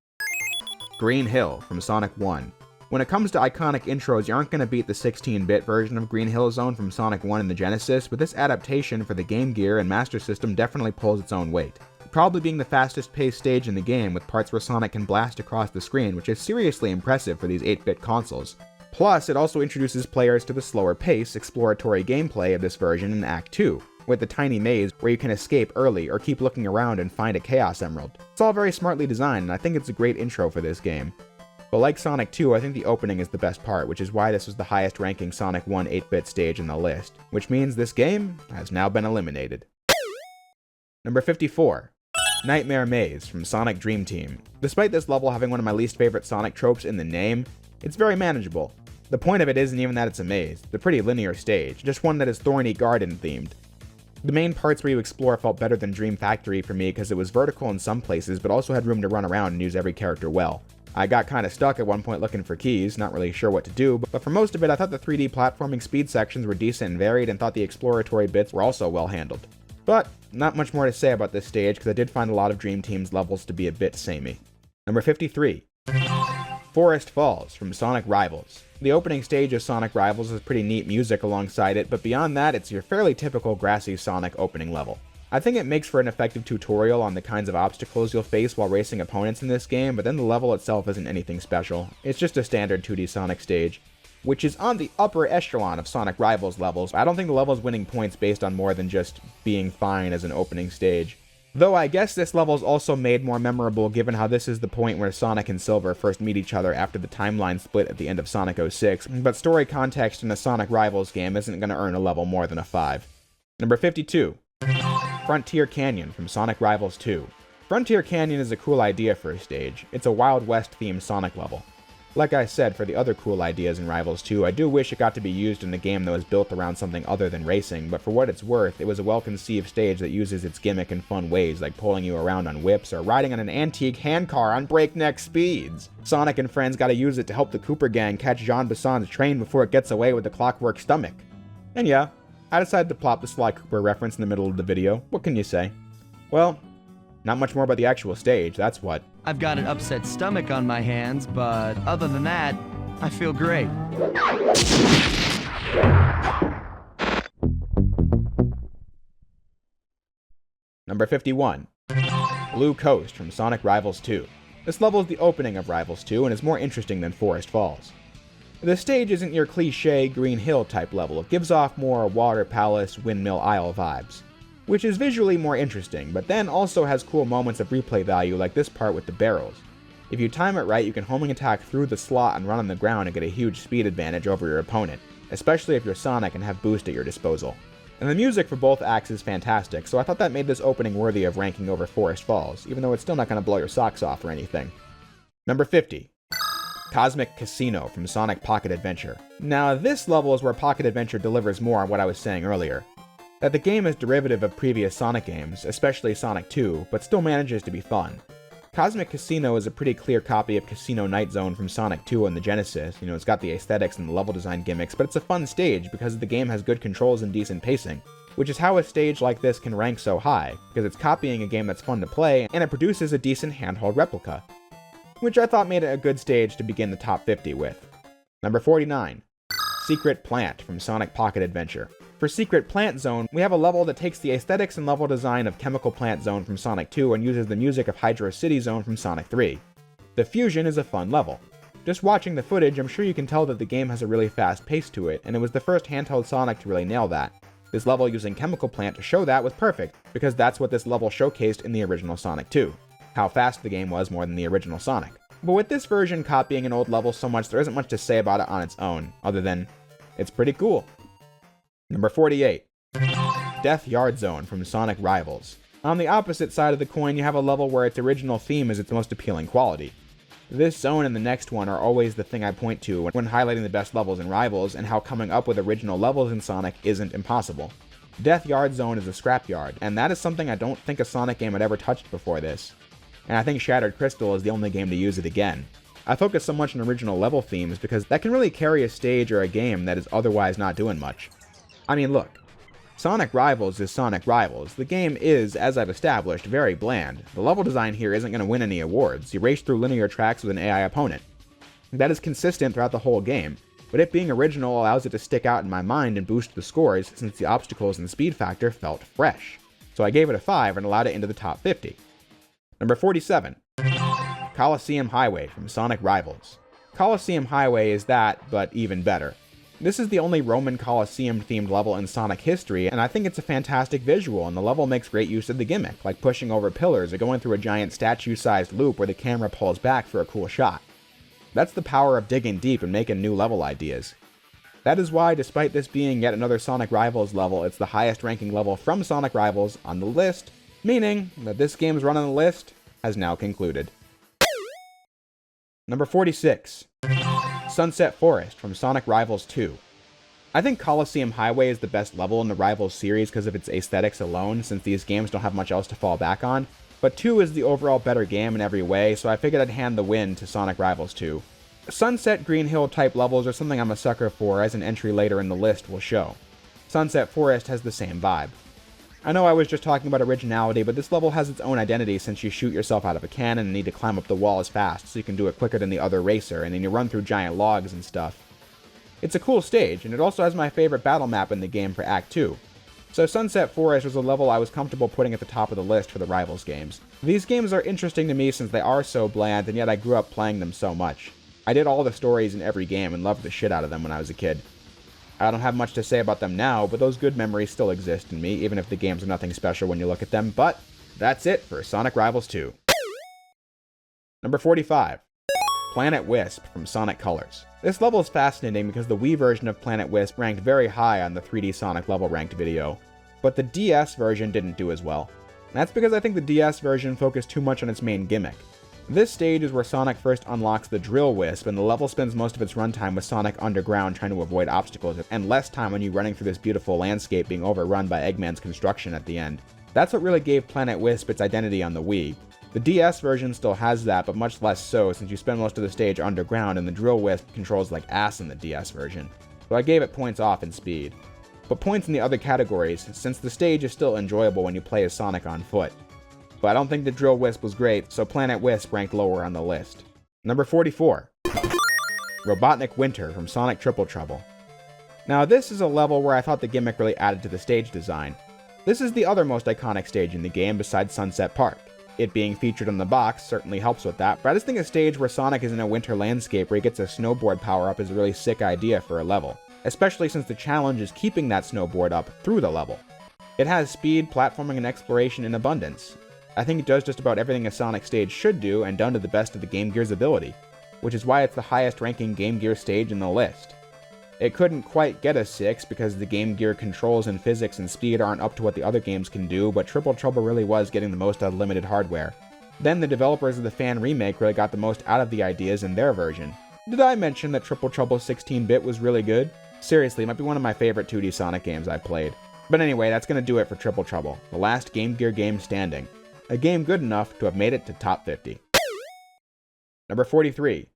Green Hill from Sonic 1. When it comes to iconic intros, you aren't going to beat the 16-bit version of Green Hill Zone from Sonic 1 in the Genesis, but this adaptation for the Game Gear and Master System definitely pulls its own weight. Probably being the fastest paced stage in the game, with parts where Sonic can blast across the screen, which is seriously impressive for these 8-bit consoles. Plus, it also introduces players to the slower pace, exploratory gameplay of this version in Act 2, with the tiny maze where you can escape early or keep looking around and find a Chaos Emerald. It's all very smartly designed, and I think it's a great intro for this game. But like Sonic 2, I think the opening is the best part, which is why this was the highest ranking Sonic 1 8-bit stage in the list, which means this game has now been eliminated. Number 54. Nightmare Maze from Sonic Dream Team. Despite this level having one of my least favorite Sonic tropes in the name, it's very manageable. The point of it isn't even that it's a maze, it's a pretty linear stage, just one that is thorny garden themed. The main parts where you explore felt better than Dream Factory for me because it was vertical in some places but also had room to run around and use every character well. I got kinda stuck at one point looking for keys, not really sure what to do, but for most of it I thought the 3D platforming speed sections were decent and varied and thought the exploratory bits were also well handled. But, not much more to say about this stage because I did find a lot of Dream Team's levels to be a bit samey. Number 53. Forest Falls from Sonic Rivals. The opening stage of Sonic Rivals has pretty neat music alongside it, but beyond that it's your fairly typical grassy Sonic opening level. I think it makes for an effective tutorial on the kinds of obstacles you'll face while racing opponents in this game, but then the level itself isn't anything special. It's just a standard 2D Sonic stage, which is on the upper echelon of Sonic Rivals levels. I don't think the level's winning points based on more than just being fine as an opening stage. Though I guess this level's also made more memorable given how this is the point where Sonic and Silver first meet each other after the timeline split at the end of Sonic 06, but story context in a Sonic Rivals game isn't going to earn a level more than a 5. Number 52. Frontier Canyon from Sonic Rivals 2. Frontier Canyon is a cool idea for a stage. It's a Wild West themed Sonic level. Like I said, for the other cool ideas in Rivals 2, I do wish it got to be used in a game that was built around something other than racing, but for what it's worth, it was a well-conceived stage that uses its gimmick in fun ways, like pulling you around on whips or riding on an antique handcar on breakneck speeds. Sonic and friends gotta use it to help the Cooper gang catch Jean Bison's train before it gets away with the Clockwork Stomach. And yeah, I decided to plop the Sly Cooper reference in the middle of the video. What can you say? Well, not much more about the actual stage, that's what. I've got an upset stomach on my hands, but other than that, I feel great. Number 51. Blue Coast from Sonic Rivals 2. This level is the opening of Rivals 2 and is more interesting than Forest Falls. The stage isn't your cliché Green Hill type level, it gives off more Water Palace, Windmill Isle vibes, which is visually more interesting, but then also has cool moments of replay value like this part with the barrels. If you time it right, you can homing attack through the slot and run on the ground and get a huge speed advantage over your opponent, especially if you're Sonic and have boost at your disposal. And the music for both acts is fantastic, so I thought that made this opening worthy of ranking over Forest Falls, even though it's still not going to blow your socks off or anything. Number 50. Cosmic Casino from Sonic Pocket Adventure. Now this level is where Pocket Adventure delivers more on what I was saying earlier. That the game is derivative of previous Sonic games, especially Sonic 2, but still manages to be fun. Cosmic Casino is a pretty clear copy of Casino Night Zone from Sonic 2 on the Genesis. It's got the aesthetics and the level design gimmicks, but it's a fun stage because the game has good controls and decent pacing, which is how a stage like this can rank so high, because it's copying a game that's fun to play, and it produces a decent handheld replica, which I thought made it a good stage to begin the top 50 with. Number 49. Secret Plant from Sonic Pocket Adventure. For Secret Plant Zone, we have a level that takes the aesthetics and level design of Chemical Plant Zone from Sonic 2 and uses the music of Hydro City Zone from Sonic 3. The fusion is a fun level. Just watching the footage, I'm sure you can tell that the game has a really fast pace to it, and it was the first handheld Sonic to really nail that. This level using Chemical Plant to show that was perfect, because that's what this level showcased in the original Sonic 2. How fast the game was more than the original Sonic. But with this version copying an old level so much, there isn't much to say about it on its own, other than it's pretty cool. Number 48. Death Yard Zone from Sonic Rivals. On the opposite side of the coin, you have a level where its original theme is its most appealing quality. This zone and the next one are always the thing I point to when highlighting the best levels in Rivals, and how coming up with original levels in Sonic isn't impossible. Death Yard Zone is a scrapyard, and that is something I don't think a Sonic game had ever touched before this. And I think Shattered Crystal is the only game to use it again. I focus so much on original level themes because that can really carry a stage or a game that is otherwise not doing much. I mean, look, Sonic Rivals is Sonic Rivals. The game is, as I've established, very bland. The level design here isn't going to win any awards. You race through linear tracks with an AI opponent. That is consistent throughout the whole game, but it being original allows it to stick out in my mind and boost the scores since the obstacles and speed factor felt fresh. So I gave it a 5 and allowed it into the top 50. Number 47. Coliseum Highway from Sonic Rivals. Coliseum Highway is that, but even better. This is the only Roman Colosseum-themed level in Sonic history, and I think it's a fantastic visual, and the level makes great use of the gimmick, like pushing over pillars or going through a giant statue-sized loop where the camera pulls back for a cool shot. That's the power of digging deep and making new level ideas. That is why, despite this being yet another Sonic Rivals level, it's the highest-ranking level from Sonic Rivals on the list, meaning that this game's run on the list has now concluded. Number 46. Sunset Forest from Sonic Rivals 2. I think Coliseum Highway is the best level in the Rivals series because of its aesthetics alone, since these games don't have much else to fall back on, but 2 is the overall better game in every way, so I figured I'd hand the win to Sonic Rivals 2. Sunset Green Hill type levels are something I'm a sucker for, as an entry later in the list will show. Sunset Forest has the same vibe. I know I was just talking about originality, but this level has its own identity since you shoot yourself out of a cannon and need to climb up the walls fast so you can do it quicker than the other racer, and then you run through giant logs and stuff. It's a cool stage, and it also has my favorite battle map in the game for Act 2. So Sunset Forest was a level I was comfortable putting at the top of the list for the Rivals games. These games are interesting to me since they are so bland, and yet I grew up playing them so much. I did all the stories in every game and loved the shit out of them when I was a kid. I don't have much to say about them now, but those good memories still exist in me, even if the games are nothing special when you look at them. But that's it for Sonic Rivals 2. Number 45. Planet Wisp from Sonic Colors. This level is fascinating because the Wii version of Planet Wisp ranked very high on the 3D Sonic level ranked video, but the DS version didn't do as well. That's because I think the DS version focused too much on its main gimmick. This stage is where Sonic first unlocks the Drill Wisp, and the level spends most of its runtime with Sonic underground trying to avoid obstacles, and less time on you running through this beautiful landscape being overrun by Eggman's construction at the end. That's what really gave Planet Wisp its identity on the Wii. The DS version still has that, but much less so since you spend most of the stage underground and the Drill Wisp controls like ass in the DS version. So I gave it points off in speed. But points in the other categories, since the stage is still enjoyable when you play as Sonic on foot. But I don't think the Drill Wisp was great, so Planet Wisp ranked lower on the list. Number 44. Robotnik Winter from Sonic Triple Trouble. Now this is a level where I thought the gimmick really added to the stage design. This is the other most iconic stage in the game besides Sunset Park. It being featured on the box certainly helps with that, but I just think a stage where Sonic is in a winter landscape where he gets a snowboard power-up is a really sick idea for a level, especially since the challenge is keeping that snowboard up through the level. It has speed, platforming, and exploration in abundance. I think it does just about everything a Sonic stage should do and done to the best of the Game Gear's ability, which is why it's the highest ranking Game Gear stage in the list. It couldn't quite get a 6 because the Game Gear controls and physics and speed aren't up to what the other games can do, but Triple Trouble really was getting the most out of limited hardware. Then the developers of the fan remake really got the most out of the ideas in their version. Did I mention that Triple Trouble 16-bit was really good? Seriously, it might be one of my favorite 2D Sonic games I've played. But anyway, that's gonna do it for Triple Trouble, the last Game Gear game standing. A game good enough to have made it to top 50. Number 43.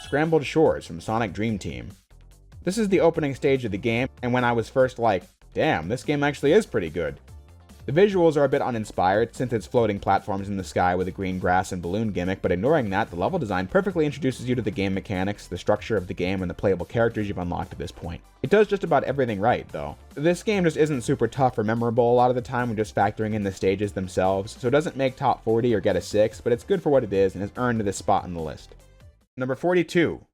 Scrambled Shores from Sonic Dream Team. This is the opening stage of the game, and when I was first like, damn, this game actually is pretty good. The visuals are a bit uninspired, since it's floating platforms in the sky with a green grass and balloon gimmick, but ignoring that, the level design perfectly introduces you to the game mechanics, the structure of the game, and the playable characters you've unlocked at this point. It does just about everything right, though. This game just isn't super tough or memorable a lot of the time when just factoring in the stages themselves, so it doesn't make top 40 or get a 6, but it's good for what it is and has earned this spot on the list. Number 42.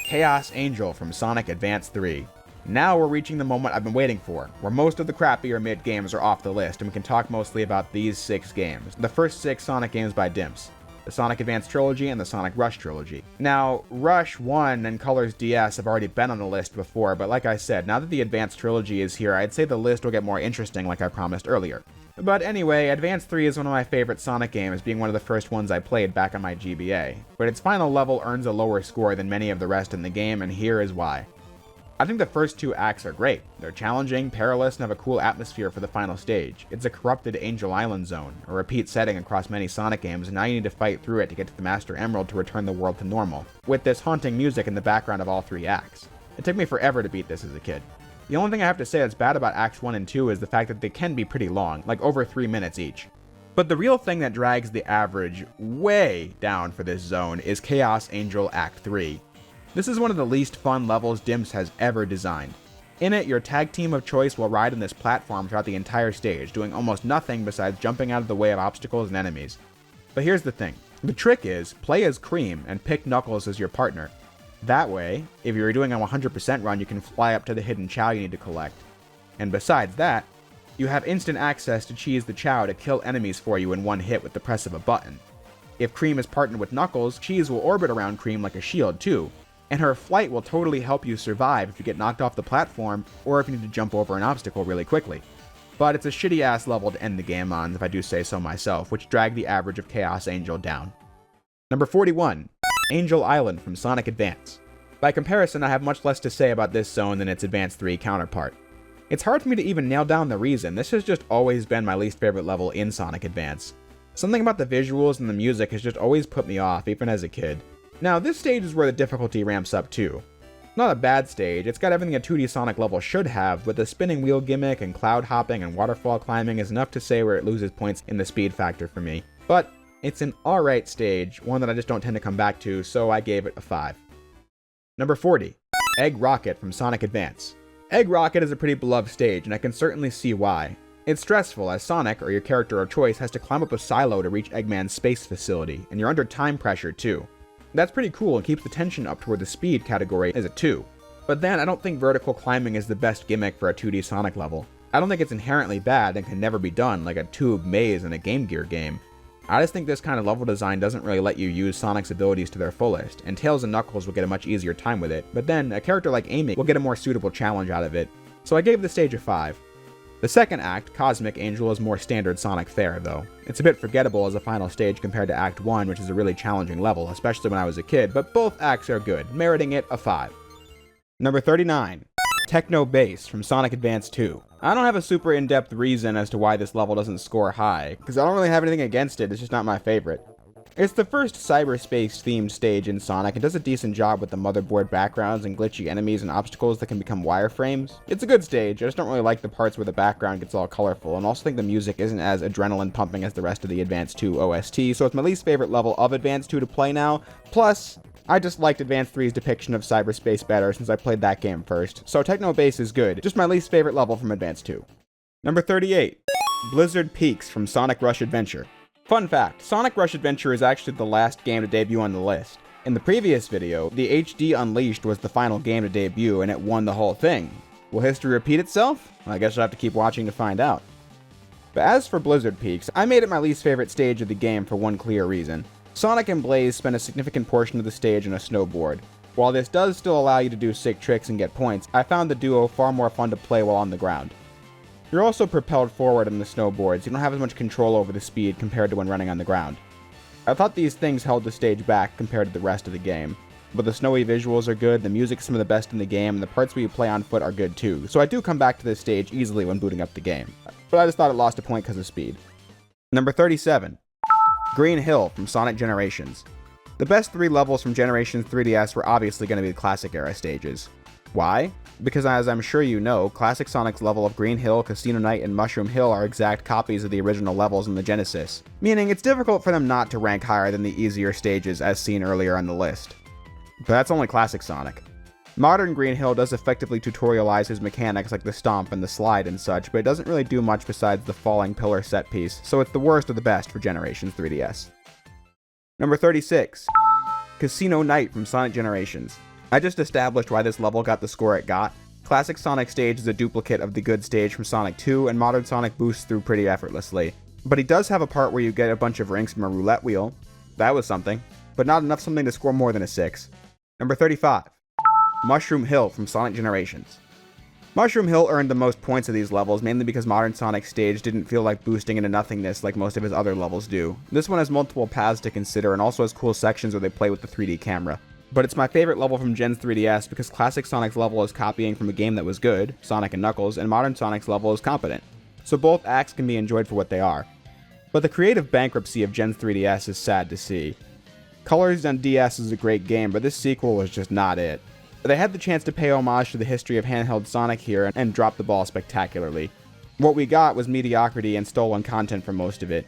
Chaos Angel from Sonic Advance 3. Now we're reaching the moment I've been waiting for, where most of the crappier mid games are off the list, and we can talk mostly about these 6 games. The first 6 Sonic games by Dimps. The Sonic Advance Trilogy and the Sonic Rush Trilogy. Now, Rush 1 and Colors DS have already been on the list before, but like I said, now that the Advance Trilogy is here, I'd say the list will get more interesting like I promised earlier. But anyway, Advance 3 is one of my favorite Sonic games, being one of the first ones I played back on my GBA. But its final level earns a lower score than many of the rest in the game, and here is why. I think the first 2 acts are great. They're challenging, perilous, and have a cool atmosphere for the final stage. It's a corrupted Angel Island zone, a repeat setting across many Sonic games, and now you need to fight through it to get to the Master Emerald to return the world to normal, with this haunting music in the background of all 3 acts. It took me forever to beat this as a kid. The only thing I have to say that's bad about Acts 1 and 2 is the fact that they can be pretty long, like over 3 minutes each. But the real thing that drags the average way down for this zone is Chaos Angel Act 3. This is one of the least fun levels Dimps has ever designed. In it, your tag team of choice will ride on this platform throughout the entire stage, doing almost nothing besides jumping out of the way of obstacles and enemies. But here's the thing. The trick is, play as Cream and pick Knuckles as your partner. That way, if you're doing a 100% run, you can fly up to the hidden Chao you need to collect. And besides that, you have instant access to cheese the Chao to kill enemies for you in one hit with the press of a button. If Cream is partnered with Knuckles, Cheese will orbit around Cream like a shield too, and her flight will totally help you survive if you get knocked off the platform or if you need to jump over an obstacle really quickly. But it's a shitty ass level to end the game on, if I do say so myself, which dragged the average of Chaos Angel down. Number 41. Angel Island from Sonic Advance. By comparison, I have much less to say about this zone than its Advance 3 counterpart. It's hard for me to even nail down the reason. This has just always been my least favorite level in Sonic Advance. Something about the visuals and the music has just always put me off, even as a kid. Now, this stage is where the difficulty ramps up too. Not a bad stage, it's got everything a 2D Sonic level should have, but the spinning wheel gimmick and cloud hopping and waterfall climbing is enough to say where it loses points in the speed factor for me. But it's an alright stage, one that I just don't tend to come back to, so I gave it a 5. Number 40. Egg Rocket from Sonic Advance. Egg Rocket is a pretty beloved stage, and I can certainly see why. It's stressful, as Sonic, or your character of choice, has to climb up a silo to reach Eggman's space facility, and you're under time pressure too. That's pretty cool and keeps the tension up toward the speed category as a 2. But then, I don't think vertical climbing is the best gimmick for a 2D Sonic level. I don't think it's inherently bad and can never be done like a tube maze in a Game Gear game. I just think this kind of level design doesn't really let you use Sonic's abilities to their fullest, and Tails and Knuckles will get a much easier time with it, but then a character like Amy will get a more suitable challenge out of it. So I gave the stage a 5. The second act, Cosmic Angel, is more standard Sonic fare, though. It's a bit forgettable as a final stage compared to Act 1, which is a really challenging level, especially when I was a kid, but both acts are good, meriting it a 5. Number 39. Techno Bass from Sonic Advance 2. I don't have a super in-depth reason as to why this level doesn't score high, because I don't really have anything against it, it's just not my favorite. It's the first cyberspace-themed stage in Sonic and does a decent job with the motherboard backgrounds and glitchy enemies and obstacles that can become wireframes. It's a good stage, I just don't really like the parts where the background gets all colorful, and also think the music isn't as adrenaline-pumping as the rest of the Advance 2 OST, so it's my least favorite level of Advance 2 to play now. Plus, I just liked Advance 3's depiction of cyberspace better since I played that game first, so Techno Bass is good, just my least favorite level from Advance 2. Number 38. Blizzard Peaks from Sonic Rush Adventure. Fun fact, Sonic Rush Adventure is actually the last game to debut on the list. In the previous video, the HD Unleashed was the final game to debut and it won the whole thing. Will history repeat itself? I guess you'll have to keep watching to find out. But as for Blizzard Peaks, I made it my least favorite stage of the game for one clear reason. Sonic and Blaze spend a significant portion of the stage on a snowboard. While this does still allow you to do sick tricks and get points, I found the duo far more fun to play while on the ground. You're also propelled forward on the snowboards, so you don't have as much control over the speed compared to when running on the ground. I thought these things held the stage back compared to the rest of the game. But the snowy visuals are good, the music's some of the best in the game, and the parts where you play on foot are good too, so I do come back to this stage easily when booting up the game. But I just thought it lost a point because of speed. Number 37. Green Hill from Sonic Generations. The best 3 levels from Generations 3DS were obviously going to be the classic era stages. Why? Because as I'm sure you know, Classic Sonic's level of Green Hill, Casino Night, and Mushroom Hill are exact copies of the original levels in the Genesis, meaning it's difficult for them not to rank higher than the easier stages as seen earlier on the list. But that's only Classic Sonic. Modern Green Hill does effectively tutorialize his mechanics like the stomp and the slide and such, but it doesn't really do much besides the falling pillar set piece, so it's the worst of the best for Generations 3DS. Number 36. Casino Night from Sonic Generations. I just established why this level got the score it got. Classic Sonic stage is a duplicate of the good stage from Sonic 2, and modern Sonic boosts through pretty effortlessly. But he does have a part where you get a bunch of rings from a roulette wheel. That was something, but not enough something to score more than a 6. Number 35. Mushroom Hill from Sonic Generations. Mushroom Hill earned the most points of these levels, mainly because modern Sonic stage didn't feel like boosting into nothingness like most of his other levels do. This one has multiple paths to consider and also has cool sections where they play with the 3D camera. But it's my favorite level from Gen's 3DS because Classic Sonic's level is copying from a game that was good, Sonic and Knuckles, and modern Sonic's level is competent. So both acts can be enjoyed for what they are. But the creative bankruptcy of Gen's 3DS is sad to see. Colors on DS is a great game, but this sequel was just not it. They had the chance to pay homage to the history of handheld Sonic here and dropped the ball spectacularly. What we got was mediocrity and stolen content for most of it.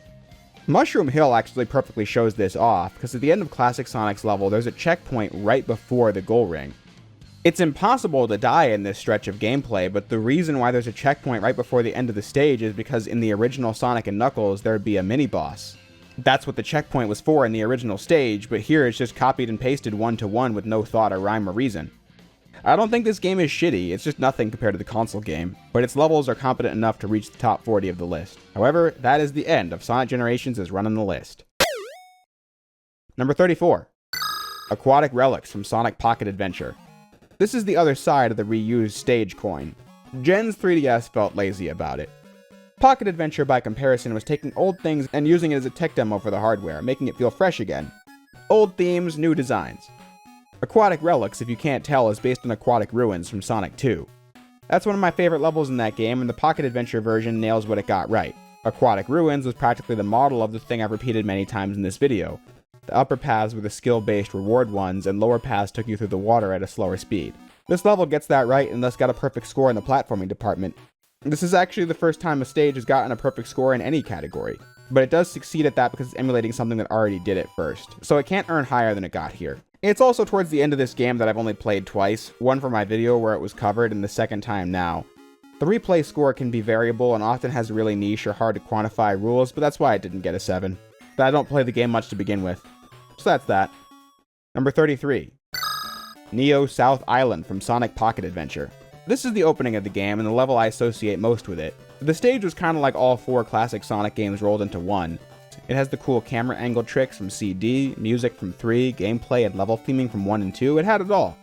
Mushroom Hill actually perfectly shows this off, because at the end of Classic Sonic's level, there's a checkpoint right before the goal ring. It's impossible to die in this stretch of gameplay, but the reason why there's a checkpoint right before the end of the stage is because in the original Sonic and Knuckles, there'd be a mini-boss. That's what the checkpoint was for in the original stage, but here it's just copied and pasted one-to-one with no thought or rhyme or reason. I don't think this game is shitty, it's just nothing compared to the console game, but its levels are competent enough to reach the top 40 of the list. However, that is the end of Sonic Generations as run on the list. Number 34. Aquatic Relics from Sonic Pocket Adventure. This is the other side of the reused stage coin. Gen's 3DS felt lazy about it. Pocket Adventure by comparison was taking old things and using it as a tech demo for the hardware, making it feel fresh again. Old themes, new designs. Aquatic Relics, if you can't tell, is based on Aquatic Ruins from Sonic 2. That's one of my favorite levels in that game, and the Pocket Adventure version nails what it got right. Aquatic Ruins was practically the model of the thing I've repeated many times in this video. The upper paths were the skill-based reward ones, and lower paths took you through the water at a slower speed. This level gets that right, and thus got a perfect score in the platforming department. This is actually the first time a stage has gotten a perfect score in any category, but it does succeed at that because it's emulating something that already did it first, so it can't earn higher than it got here. It's also towards the end of this game that I've only played twice, one for my video where it was covered and the second time now. The replay score can be variable and often has really niche or hard to quantify rules, but that's why it didn't get a 7. But I don't play the game much to begin with. So that's that. Number 33. Neo South Island from Sonic Pocket Adventure. This is the opening of the game and the level I associate most with it. The stage was kind of like all 4 classic Sonic games rolled into one. It has the cool camera angle tricks from CD, music from 3, gameplay and level theming from 1 and 2, it had it all.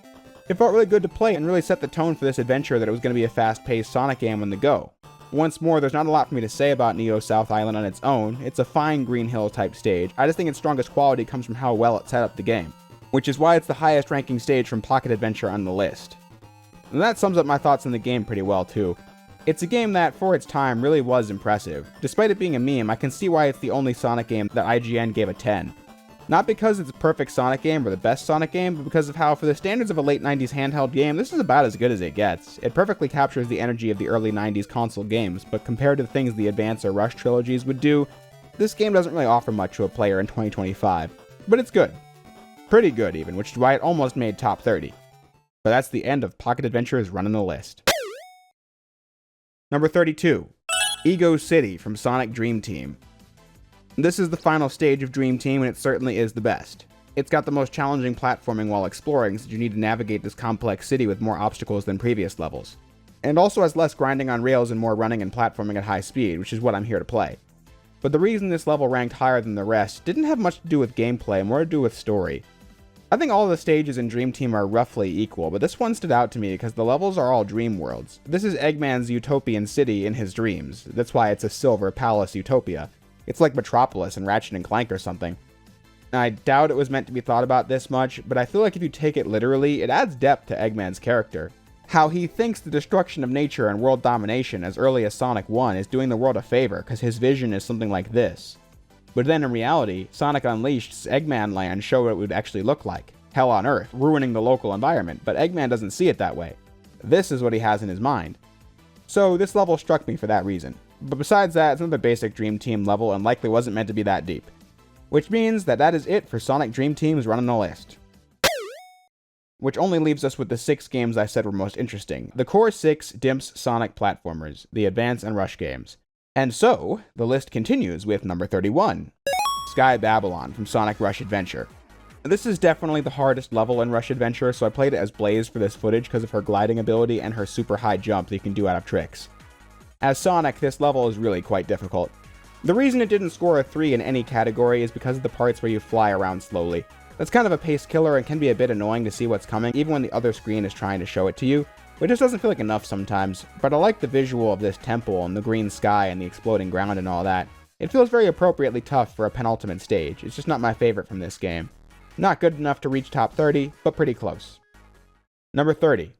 It felt really good to play and really set the tone for this adventure that it was going to be a fast-paced Sonic game on the go. Once more, there's not a lot for me to say about Neo South Island on its own, it's a fine Green Hill type stage, I just think its strongest quality comes from how well it set up the game, which is why it's the highest ranking stage from Pocket Adventure on the list. And that sums up my thoughts on the game pretty well too. It's a game that, for its time, really was impressive. Despite it being a meme, I can see why it's the only Sonic game that IGN gave a 10. Not because it's a perfect Sonic game or the best Sonic game, but because of how, for the standards of a late 90s handheld game, this is about as good as it gets. It perfectly captures the energy of the early 90s console games, but compared to the things the Advance or Rush trilogies would do, this game doesn't really offer much to a player in 2025. But it's good. Pretty good even, which is why it almost made top 30. But that's the end of Pocket Adventure's run on the list. Number 32. Ego City from Sonic Dream Team. This is the final stage of Dream Team, and it certainly is the best. It's got the most challenging platforming while exploring, since you need to navigate this complex city with more obstacles than previous levels. And also has less grinding on rails and more running and platforming at high speed, which is what I'm here to play. But the reason this level ranked higher than the rest didn't have much to do with gameplay, more to do with story. I think all of the stages in Dream Team are roughly equal, but this one stood out to me because the levels are all dream worlds. This is Eggman's utopian city in his dreams. That's why it's a Silver Palace Utopia. It's like Metropolis and Ratchet & Clank or something. I doubt it was meant to be thought about this much, but I feel like if you take it literally, it adds depth to Eggman's character. How he thinks the destruction of nature and world domination as early as Sonic 1 is doing the world a favor, because his vision is something like this. But then in reality, Sonic Unleashed's Eggman Land showed what it would actually look like. Hell on Earth, ruining the local environment, but Eggman doesn't see it that way. This is what he has in his mind. So this level struck me for that reason. But besides that, it's another basic Dream Team level and likely wasn't meant to be that deep. Which means that is it for Sonic Dream Team's Run on the List. Which only leaves us with the 6 games I said were most interesting. The core 6 DIMPS Sonic platformers, the Advance and Rush games. And so, the list continues with number 31, Sky Babylon from Sonic Rush Adventure. This is definitely the hardest level in Rush Adventure, so I played it as Blaze for this footage because of her gliding ability and her super high jump that you can do out of tricks. As Sonic, this level is really quite difficult. The reason it didn't score a 3 in any category is because of the parts where you fly around slowly. That's kind of a pace killer and can be a bit annoying to see what's coming, even when the other screen is trying to show it to you. It just doesn't feel like enough sometimes, but I like the visual of this temple and the green sky and the exploding ground and all that. It feels very appropriately tough for a penultimate stage. It's just not my favorite from this game. Not good enough to reach top 30, but pretty close. Number 30.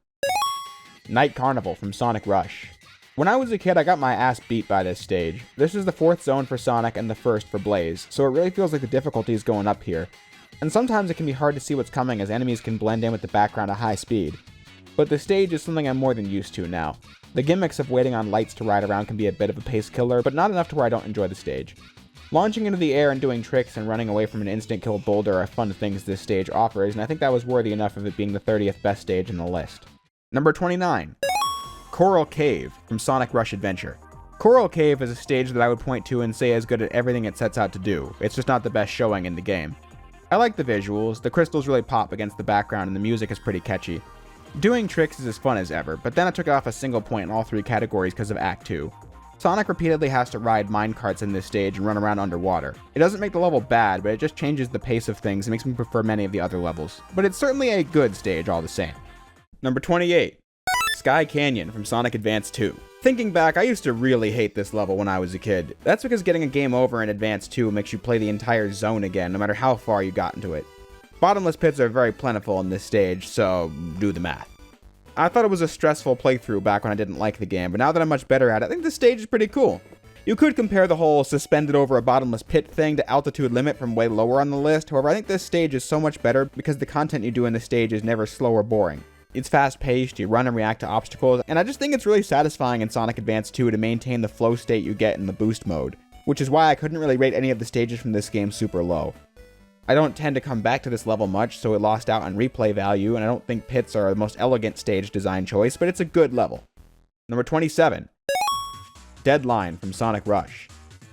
Night Carnival from Sonic Rush. When I was a kid, I got my ass beat by this stage. This is the 4th zone for Sonic and the 1st for Blaze, so it really feels like the difficulty is going up here. And sometimes it can be hard to see what's coming as enemies can blend in with the background at high speed. But the stage is something I'm more than used to now. The gimmicks of waiting on lights to ride around can be a bit of a pace killer, but not enough to where I don't enjoy the stage. Launching into the air and doing tricks and running away from an instant kill boulder are fun things this stage offers, and I think that was worthy enough of it being the 30th best stage in the list. Number 29. Coral Cave from Sonic Rush Adventure. Coral Cave is a stage that I would point to and say is good at everything it sets out to do. It's just not the best showing in the game. I like the visuals, the crystals really pop against the background, and the music is pretty catchy. Doing tricks is as fun as ever, but then I took off a single point in all 3 categories because of Act 2. Sonic repeatedly has to ride minecarts in this stage and run around underwater. It doesn't make the level bad, but it just changes the pace of things and makes me prefer many of the other levels. But it's certainly a good stage all the same. Number 28. Sky Canyon from Sonic Advance 2. Thinking back, I used to really hate this level when I was a kid. That's because getting a game over in Advance 2 makes you play the entire zone again, no matter how far you got into it. Bottomless pits are very plentiful in this stage, so do the math. I thought it was a stressful playthrough back when I didn't like the game, but now that I'm much better at it, I think this stage is pretty cool. You could compare the whole suspended over a bottomless pit thing to Altitude Limit from way lower on the list, however I think this stage is so much better because the content you do in this stage is never slow or boring. It's fast-paced, you run and react to obstacles, and I just think it's really satisfying in Sonic Advance 2 to maintain the flow state you get in the boost mode, which is why I couldn't really rate any of the stages from this game super low. I don't tend to come back to this level much, so it lost out on replay value, and I don't think pits are the most elegant stage design choice, but it's a good level. Number 27. Deadline from Sonic Rush.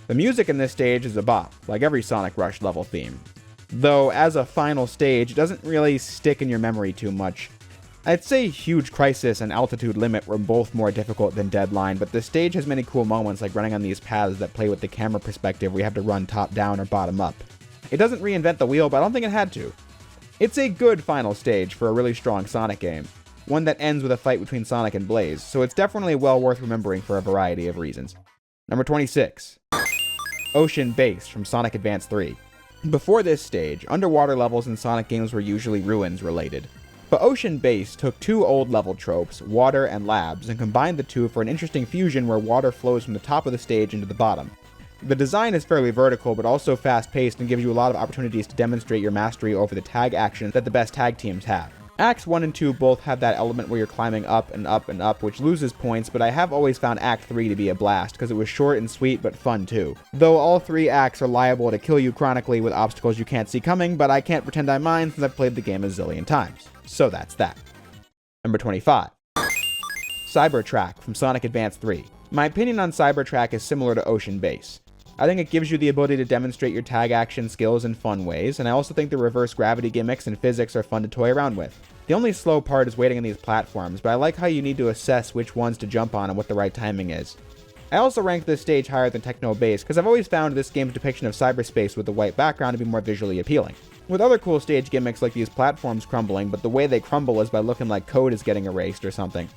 The music in this stage is a bop, like every Sonic Rush level theme. Though, as a final stage, it doesn't really stick in your memory too much. I'd say Huge Crisis and Altitude Limit were both more difficult than Deadline, but the stage has many cool moments like running on these paths that play with the camera perspective where you have to run top down or bottom up. It doesn't reinvent the wheel, but I don't think it had to. It's a good final stage for a really strong Sonic game, one that ends with a fight between Sonic and Blaze, so it's definitely well worth remembering for a variety of reasons. Number 26. Ocean Base from Sonic Advance 3. Before this stage, underwater levels in Sonic games were usually ruins related. But Ocean Base took 2 old level tropes, water and labs, and combined the 2 for an interesting fusion where water flows from the top of the stage into the bottom. The design is fairly vertical, but also fast-paced and gives you a lot of opportunities to demonstrate your mastery over the tag action that the best tag teams have. Acts 1 and 2 both have that element where you're climbing up and up and up, which loses points, but I have always found Act 3 to be a blast, because it was short and sweet, but fun too. Though all 3 acts are liable to kill you chronically with obstacles you can't see coming, but I can't pretend I mind since I've played the game a zillion times. So that's that. Number 25. Cybertrack from Sonic Advance 3. My opinion on Cybertrack is similar to Ocean Base. I think it gives you the ability to demonstrate your tag action skills in fun ways, and I also think the reverse gravity gimmicks and physics are fun to toy around with. The only slow part is waiting on these platforms, but I like how you need to assess which ones to jump on and what the right timing is. I also rank this stage higher than Techno Base because I've always found this game's depiction of cyberspace with the white background to be more visually appealing. With other cool stage gimmicks like these platforms crumbling, but the way they crumble is by looking like code is getting erased or something.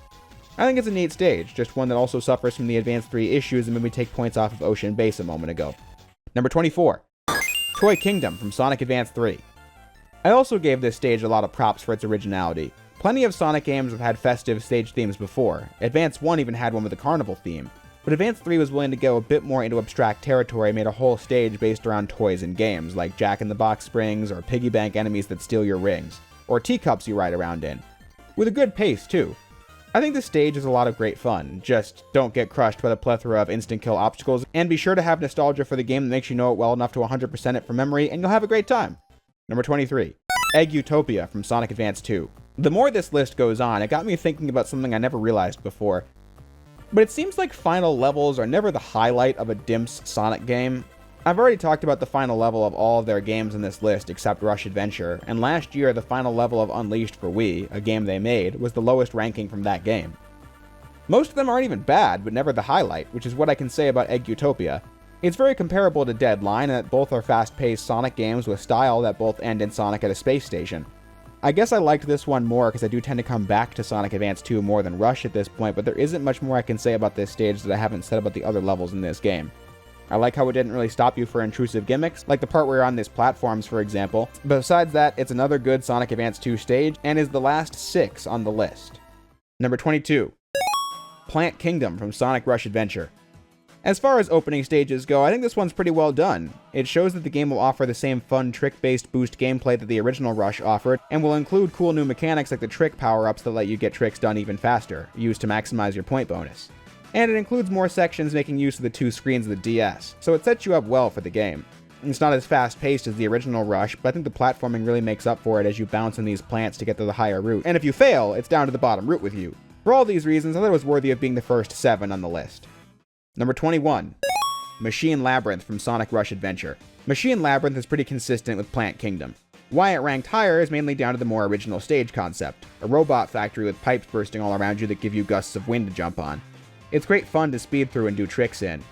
I think it's a neat stage, just one that also suffers from the Advance 3 issues that made me take points off of Ocean Base a moment ago. Number 24. Toy Kingdom from Sonic Advance 3. I also gave this stage a lot of props for its originality. Plenty of Sonic games have had festive stage themes before. Advance 1 even had one with a carnival theme. But Advance 3 was willing to go a bit more into abstract territory and made a whole stage based around toys and games, like Jack-in-the-Box springs, or piggy bank enemies that steal your rings, or teacups you ride around in. With a good pace, too. I think this stage is a lot of great fun, just don't get crushed by the plethora of instant kill obstacles, and be sure to have nostalgia for the game that makes you know it well enough to 100% it from memory, and you'll have a great time. Number 23. Egg Utopia from Sonic Advance 2. The more this list goes on, it got me thinking about something I never realized before. But it seems like final levels are never the highlight of a DIMP's Sonic game. I've already talked about the final level of all of their games in this list except Rush Adventure, and last year the final level of Unleashed for Wii, a game they made, was the lowest ranking from that game. Most of them aren't even bad, but never the highlight, which is what I can say about Egg Utopia. It's very comparable to Deadline in that both are fast-paced Sonic games with style that both end in Sonic at a space station. I guess I liked this one more because I do tend to come back to Sonic Advance 2 more than Rush at this point, but there isn't much more I can say about this stage that I haven't said about the other levels in this game. I like how it didn't really stop you for intrusive gimmicks, like the part where you're on these platforms, for example. But besides that, it's another good Sonic Advance 2 stage, and is the last 6 on the list. Number 22. Plant Kingdom from Sonic Rush Adventure. As far as opening stages go, I think this one's pretty well done. It shows that the game will offer the same fun trick-based boost gameplay that the original Rush offered, and will include cool new mechanics like the trick power-ups that let you get tricks done even faster, used to maximize your point bonus. And it includes more sections making use of the 2 screens of the DS, so it sets you up well for the game. It's not as fast-paced as the original Rush, but I think the platforming really makes up for it as you bounce in these plants to get to the higher route, and if you fail, it's down to the bottom route with you. For all these reasons, I thought it was worthy of being the first 7 on the list. Number 21. Machine Labyrinth from Sonic Rush Adventure. Machine Labyrinth is pretty consistent with Plant Kingdom. Why it ranked higher is mainly down to the more original stage concept, a robot factory with pipes bursting all around you that give you gusts of wind to jump on. It's great fun to speed through and do tricks in.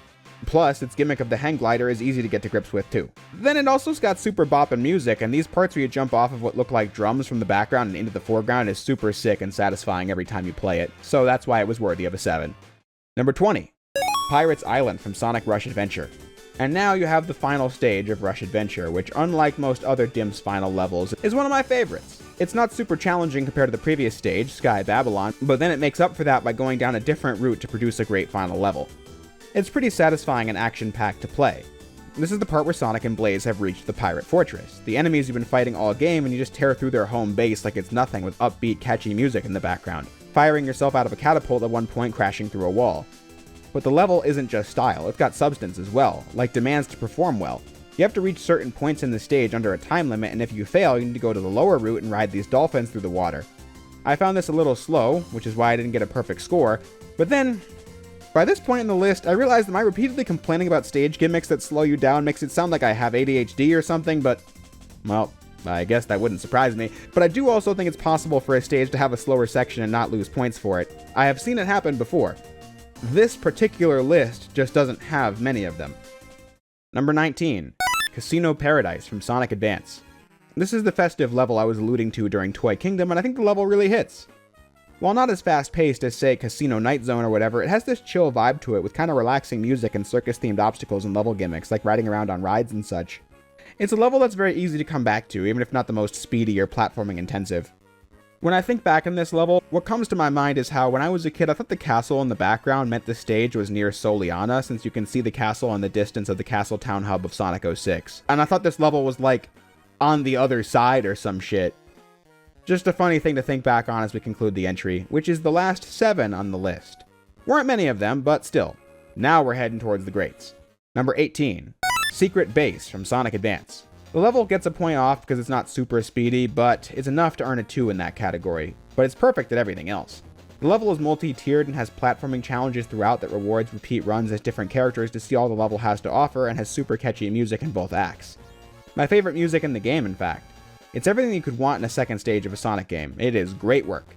Plus, its gimmick of the hang glider is easy to get to grips with too. Then it also's got super boppin' music, and these parts where you jump off of what look like drums from the background and into the foreground is super sick and satisfying every time you play it, so that's why it was worthy of a 7. Number 20. Pirates Island from Sonic Rush Adventure. And now you have the final stage of Rush Adventure, which unlike most other DIMP's final levels, is one of my favorites. It's not super challenging compared to the previous stage, Sky Babylon, but then it makes up for that by going down a different route to produce a great final level. It's pretty satisfying and action-packed to play. This is the part where Sonic and Blaze have reached the Pirate Fortress, the enemies you've been fighting all game, and you just tear through their home base like it's nothing with upbeat, catchy music in the background, firing yourself out of a catapult at one point crashing through a wall. But the level isn't just style, it's got substance as well, like demands to perform well. You have to reach certain points in the stage under a time limit, and if you fail, you need to go to the lower route and ride these dolphins through the water. I found this a little slow, which is why I didn't get a perfect score, but then, by this point in the list, I realized that my repeatedly complaining about stage gimmicks that slow you down makes it sound like I have ADHD or something, but, well, I guess that wouldn't surprise me. But I do also think it's possible for a stage to have a slower section and not lose points for it. I have seen it happen before. This particular list just doesn't have many of them. Number 19. Casino Paradise from Sonic Advance. This is the festive level I was alluding to during Toy Kingdom, and I think the level really hits. While not as fast-paced as, say, Casino Night Zone or whatever, it has this chill vibe to it with kind of relaxing music and circus-themed obstacles and level gimmicks, like riding around on rides and such. It's a level that's very easy to come back to, even if not the most speedy or platforming intensive. When I think back on this level, what comes to my mind is how when I was a kid I thought the castle in the background meant the stage was near Soliana, since you can see the castle in the distance of the Castle Town Hub of Sonic 06. And I thought this level was like on the other side or some shit. Just a funny thing to think back on as we conclude the entry, which is the last 7 on the list. Weren't many of them, but still. Now we're heading towards the greats. Number 18. Secret Base from Sonic Advance. The level gets a point off because it's not super speedy, but it's enough to earn a 2 in that category. But it's perfect at everything else. The level is multi-tiered and has platforming challenges throughout that rewards repeat runs as different characters to see all the level has to offer, and has super catchy music in both acts. My favorite music in the game, in fact. It's everything you could want in a second stage of a Sonic game. It is great work.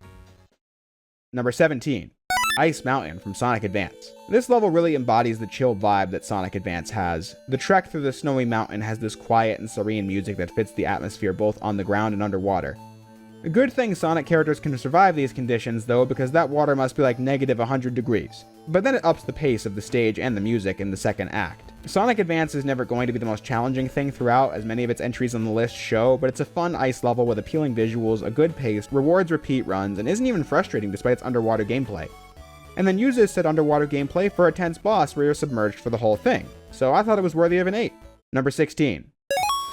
Number 17. Ice Mountain from Sonic Advance. This level really embodies the chill vibe that Sonic Advance has. The trek through the snowy mountain has this quiet and serene music that fits the atmosphere both on the ground and underwater. A good thing Sonic characters can survive these conditions though, because that water must be like negative 100 degrees. But then it ups the pace of the stage and the music in the second act. Sonic Advance is never going to be the most challenging thing throughout, as many of its entries on the list show, but it's a fun ice level with appealing visuals, a good pace, rewards repeat runs, and isn't even frustrating despite its underwater gameplay. And then uses said underwater gameplay for a tense boss where you're submerged for the whole thing. So I thought it was worthy of an 8. Number 16.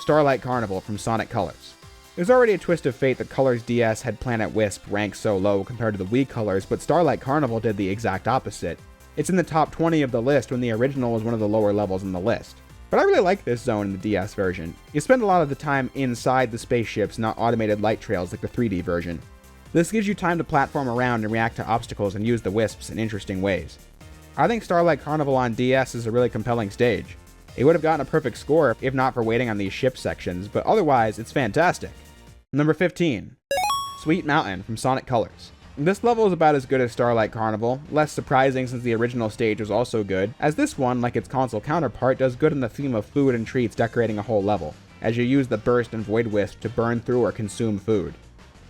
Starlight Carnival from Sonic Colors. There's already a twist of fate that Colors DS had Planet Wisp ranked so low compared to the Wii Colors, but Starlight Carnival did the exact opposite. It's in the top 20 of the list when the original was one of the lower levels in the list. But I really like this zone in the DS version. You spend a lot of the time inside the spaceships, not automated light trails like the 3D version. This gives you time to platform around and react to obstacles and use the wisps in interesting ways. I think Starlight Carnival on DS is a really compelling stage. It would have gotten a perfect score if not for waiting on these ship sections, but otherwise it's fantastic. Number 15. Sweet Mountain from Sonic Colors. This level is about as good as Starlight Carnival, less surprising since the original stage was also good, as this one, like its console counterpart, does good in the theme of food and treats decorating a whole level, as you use the Burst and Void Wisp to burn through or consume food,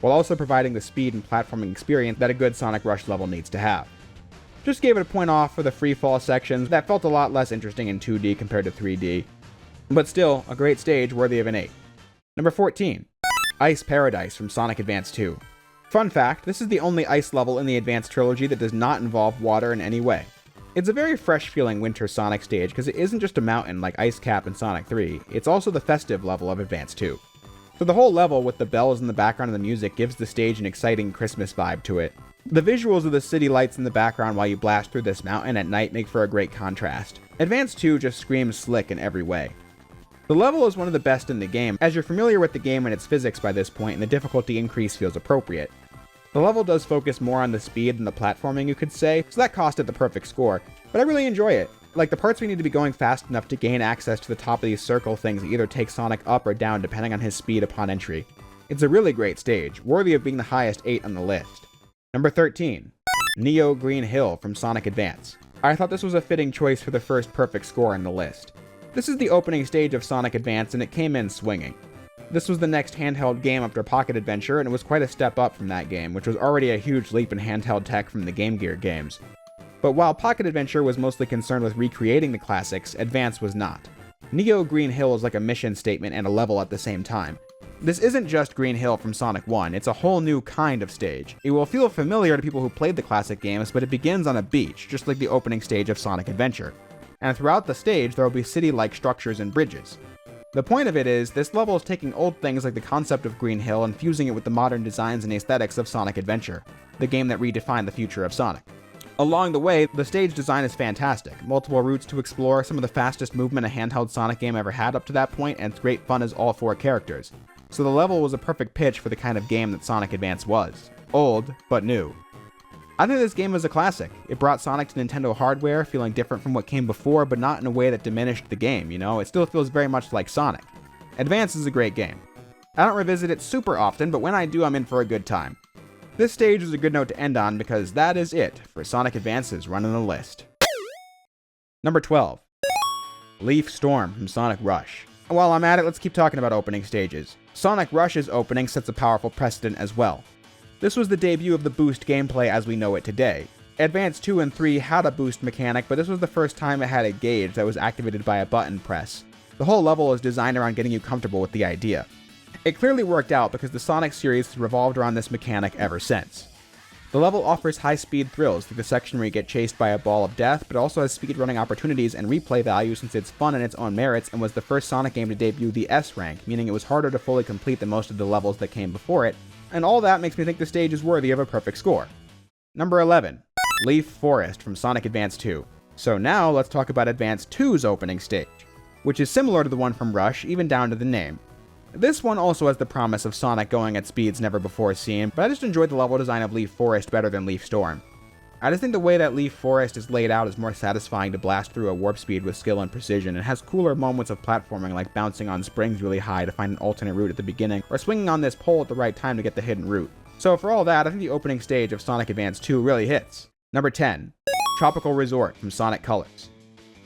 while also providing the speed and platforming experience that a good Sonic Rush level needs to have. Just gave it a point off for the free fall sections that felt a lot less interesting in 2D compared to 3D, but still a great stage worthy of an 8. Number 14. Ice Paradise from Sonic Advance 2. Fun fact, this is the only ice level in the Advance trilogy that does not involve water in any way. It's a very fresh feeling winter Sonic stage because it isn't just a mountain like Ice Cap in Sonic 3, it's also the festive level of Advance 2. So the whole level with the bells in the background of the music gives the stage an exciting Christmas vibe to it. The visuals of the city lights in the background while you blast through this mountain at night make for a great contrast. Advance 2 just screams slick in every way. The level is one of the best in the game, as you're familiar with the game and its physics by this point, and the difficulty increase feels appropriate. The level does focus more on the speed than the platforming, you could say, so that cost it the perfect score, but I really enjoy it. Like, the parts where you need to be going fast enough to gain access to the top of these circle things that either take Sonic up or down depending on his speed upon entry. It's a really great stage, worthy of being the highest 8 on the list. Number 13. Neo Green Hill from Sonic Advance. I thought this was a fitting choice for the first perfect score on the list. This is the opening stage of Sonic Advance and it came in swinging. This was the next handheld game after Pocket Adventure, and it was quite a step up from that game, which was already a huge leap in handheld tech from the Game Gear games. But while Pocket Adventure was mostly concerned with recreating the classics, Advance was not. Neo Green Hill is like a mission statement and a level at the same time. This isn't just Green Hill from Sonic 1, it's a whole new kind of stage. It will feel familiar to people who played the classic games, but it begins on a beach, just like the opening stage of Sonic Adventure. And throughout the stage, there will be city-like structures and bridges. The point of it is, this level is taking old things like the concept of Green Hill and fusing it with the modern designs and aesthetics of Sonic Adventure, the game that redefined the future of Sonic. Along the way, the stage design is fantastic, multiple routes to explore, some of the fastest movement a handheld Sonic game ever had up to that point, and it's great fun as all 4 characters. So the level was a perfect pitch for the kind of game that Sonic Advance was. Old, but new. I think this game is a classic. It brought Sonic to Nintendo hardware, feeling different from what came before, but not in a way that diminished the game, you know? It still feels very much like Sonic. Advance is a great game. I don't revisit it super often, but when I do, I'm in for a good time. This stage is a good note to end on because that is it for Sonic Advance's run on the list. Number 12. Leaf Storm from Sonic Rush. While I'm at it, let's keep talking about opening stages. Sonic Rush's opening sets a powerful precedent as well. This was the debut of the boost gameplay as we know it today. Advance 2 and 3 had a boost mechanic, but this was the first time it had a gauge that was activated by a button press. The whole level is designed around getting you comfortable with the idea. It clearly worked out because the Sonic series has revolved around this mechanic ever since. The level offers high-speed thrills, like the section where you get chased by a ball of death, but also has speedrunning opportunities and replay value since it's fun in its own merits and was the first Sonic game to debut the S rank, meaning it was harder to fully complete than most of the levels that came before it, and all that makes me think the stage is worthy of a perfect score. Number 11. Leaf Forest from Sonic Advance 2. So now let's talk about Advance 2's opening stage, which is similar to the one from Rush, even down to the name. This one also has the promise of Sonic going at speeds never before seen, but I just enjoyed the level design of Leaf Forest better than Leaf Storm. I just think the way that Leaf Forest is laid out is more satisfying to blast through a warp speed with skill and precision, and has cooler moments of platforming like bouncing on springs really high to find an alternate route at the beginning, or swinging on this pole at the right time to get the hidden route. So for all that, I think the opening stage of Sonic Advance 2 really hits. Number 10. Tropical Resort from Sonic Colors.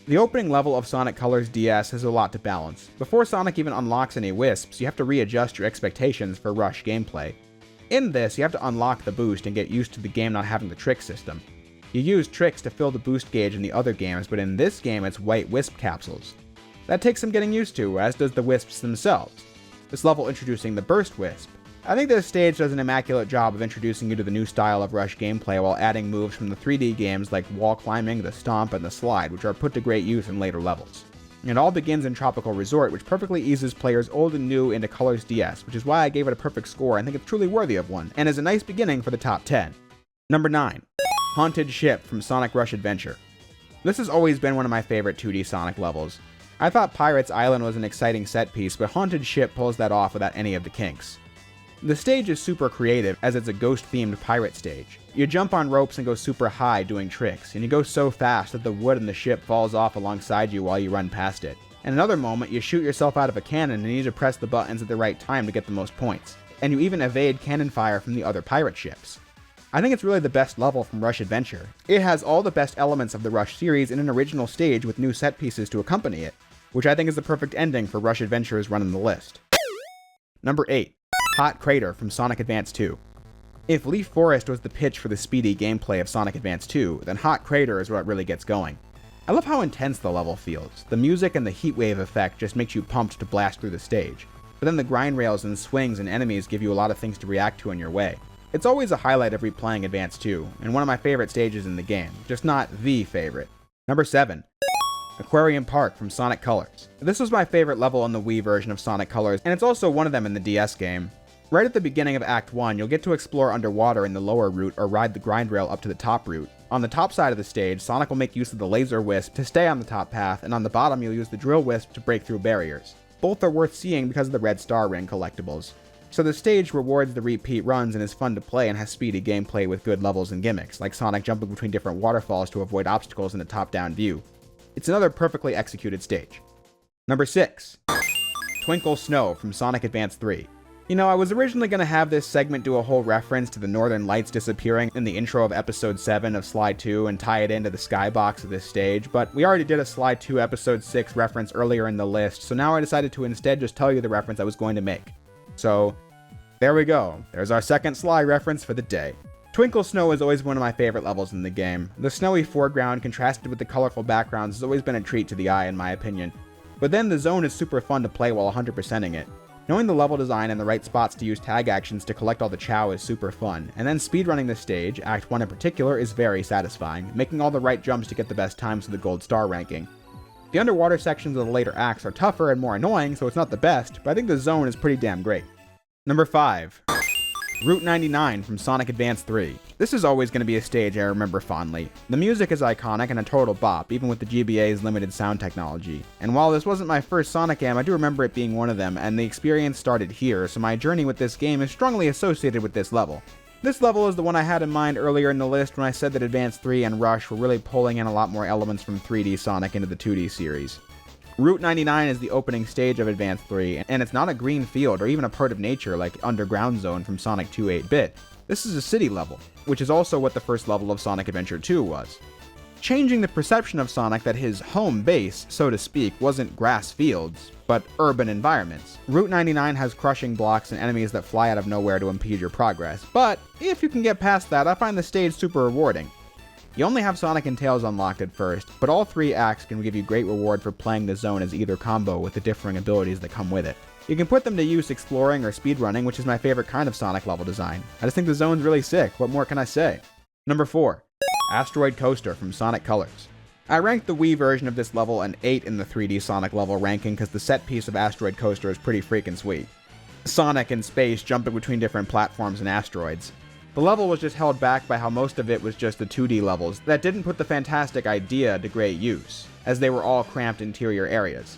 The opening level of Sonic Colors DS has a lot to balance. Before Sonic even unlocks any wisps, you have to readjust your expectations for rush gameplay. In this, you have to unlock the boost and get used to the game not having the trick system. You use tricks to fill the boost gauge in the other games, but in this game it's white wisp capsules. That takes some getting used to, as does the wisps themselves. This level introducing the burst wisp. I think this stage does an immaculate job of introducing you to the new style of rush gameplay while adding moves from the 3D games like wall climbing, the stomp, and the slide, which are put to great use in later levels. It all begins in Tropical Resort, which perfectly eases players old and new into Colors DS, which is why I gave it a perfect score and think it's truly worthy of one, and is a nice beginning for the top 10. Number 9. Haunted Ship from Sonic Rush Adventure. This has always been one of my favorite 2D Sonic levels. I thought Pirates Island was an exciting set piece, but Haunted Ship pulls that off without any of the kinks. The stage is super creative, as it's a ghost-themed pirate stage. You jump on ropes and go super high doing tricks, and you go so fast that the wood in the ship falls off alongside you while you run past it. In another moment, you shoot yourself out of a cannon and you need to press the buttons at the right time to get the most points. And you even evade cannon fire from the other pirate ships. I think it's really the best level from Rush Adventure. It has all the best elements of the Rush series in an original stage with new set pieces to accompany it, which I think is the perfect ending for Rush Adventure's run in the list. Number 8. Hot Crater from Sonic Advance 2. If Leaf Forest was the pitch for the speedy gameplay of Sonic Advance 2, then Hot Crater is what really gets going. I love how intense the level feels. The music and the heatwave effect just makes you pumped to blast through the stage. But then the grind rails and swings and enemies give you a lot of things to react to in your way. It's always a highlight of replaying Advance 2, and one of my favorite stages in the game, just not the favorite. Number 7. Aquarium Park from Sonic Colors. This was my favorite level in the Wii version of Sonic Colors, and it's also one of them in the DS game. Right at the beginning of Act 1, you'll get to explore underwater in the lower route or ride the grind rail up to the top route. On the top side of the stage, Sonic will make use of the laser wisp to stay on the top path, and on the bottom you'll use the drill wisp to break through barriers. Both are worth seeing because of the red star ring collectibles. So the stage rewards the repeat runs and is fun to play and has speedy gameplay with good levels and gimmicks, like Sonic jumping between different waterfalls to avoid obstacles in a top-down view. It's another perfectly executed stage. Number 6. Twinkle Snow from Sonic Advance 3. You know, I was originally going to have this segment do a whole reference to the Northern Lights disappearing in the intro of Episode 7 of Slide 2 and tie it into the skybox of this stage, but we already did a Slide 2 Episode 6 reference earlier in the list, so now I decided to instead just tell you the reference I was going to make. So, there we go. There's our second Sly reference for the day. Twinkle Snow is always one of my favorite levels in the game. The snowy foreground contrasted with the colorful backgrounds has always been a treat to the eye in my opinion. But then the zone is super fun to play while 100%ing it. Knowing the level design and the right spots to use tag actions to collect all the chow is super fun, and then speedrunning this stage, Act 1 in particular, is very satisfying, making all the right jumps to get the best times to the gold star ranking. The underwater sections of the later acts are tougher and more annoying, so it's not the best, but I think the zone is pretty damn great. Number 5. Route 99 from Sonic Advance 3. This is always going to be a stage I remember fondly. The music is iconic and a total bop, even with the GBA's limited sound technology. And while this wasn't my first Sonic game, I do remember it being one of them, and the experience started here, so my journey with this game is strongly associated with this level. This level is the one I had in mind earlier in the list when I said that Advance 3 and Rush were really pulling in a lot more elements from 3D Sonic into the 2D series. Route 99 is the opening stage of Advance 3, and it's not a green field or even a part of nature like Underground Zone from Sonic 2 8-bit. This is a city level, which is also what the first level of Sonic Adventure 2 was. Changing the perception of Sonic that his home base, so to speak, wasn't grass fields, but urban environments. Route 99 has crushing blocks and enemies that fly out of nowhere to impede your progress, but if you can get past that, I find the stage super rewarding. You only have Sonic and Tails unlocked at first, but all 3 acts can give you great reward for playing the zone as either combo with the differing abilities that come with it. You can put them to use exploring or speedrunning, which is my favorite kind of Sonic level design. I just think the zone's really sick, what more can I say? Number 4. Asteroid Coaster from Sonic Colors. I ranked the Wii version of this level an 8 in the 3D Sonic level ranking because the set piece of Asteroid Coaster is pretty freaking sweet. Sonic in space jumping between different platforms and asteroids. The level was just held back by how most of it was just the 2D levels that didn't put the fantastic idea to great use, as they were all cramped interior areas.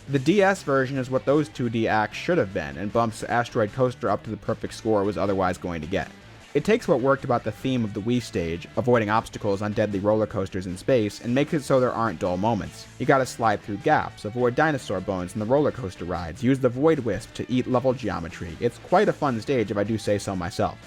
The DS version is what those 2D acts should have been, and bumps Asteroid Coaster up to the perfect score it was otherwise going to get. It takes what worked about the theme of the Wii stage, avoiding obstacles on deadly roller coasters in space, and makes it so there aren't dull moments. You gotta slide through gaps, avoid dinosaur bones in the roller coaster rides, use the Void Wisp to eat level geometry. It's quite a fun stage if I do say so myself.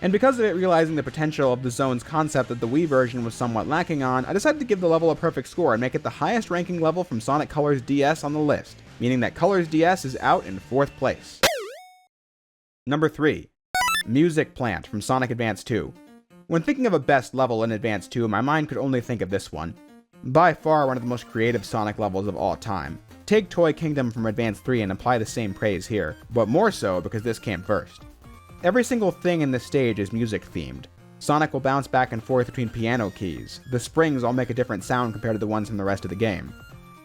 And because of it realizing the potential of the zone's concept that the Wii version was somewhat lacking on, I decided to give the level a perfect score and make it the highest ranking level from Sonic Colors DS on the list, meaning that Colors DS is out in 4th place. Number 3. Music Plant from Sonic Advance 2. When thinking of a best level in Advance 2, my mind could only think of this one. By far one of the most creative Sonic levels of all time. Take Toy Kingdom from Advance 3 and apply the same praise here, but more so because this came first. Every single thing in this stage is music themed. Sonic will bounce back and forth between piano keys. The springs all make a different sound compared to the ones from the rest of the game.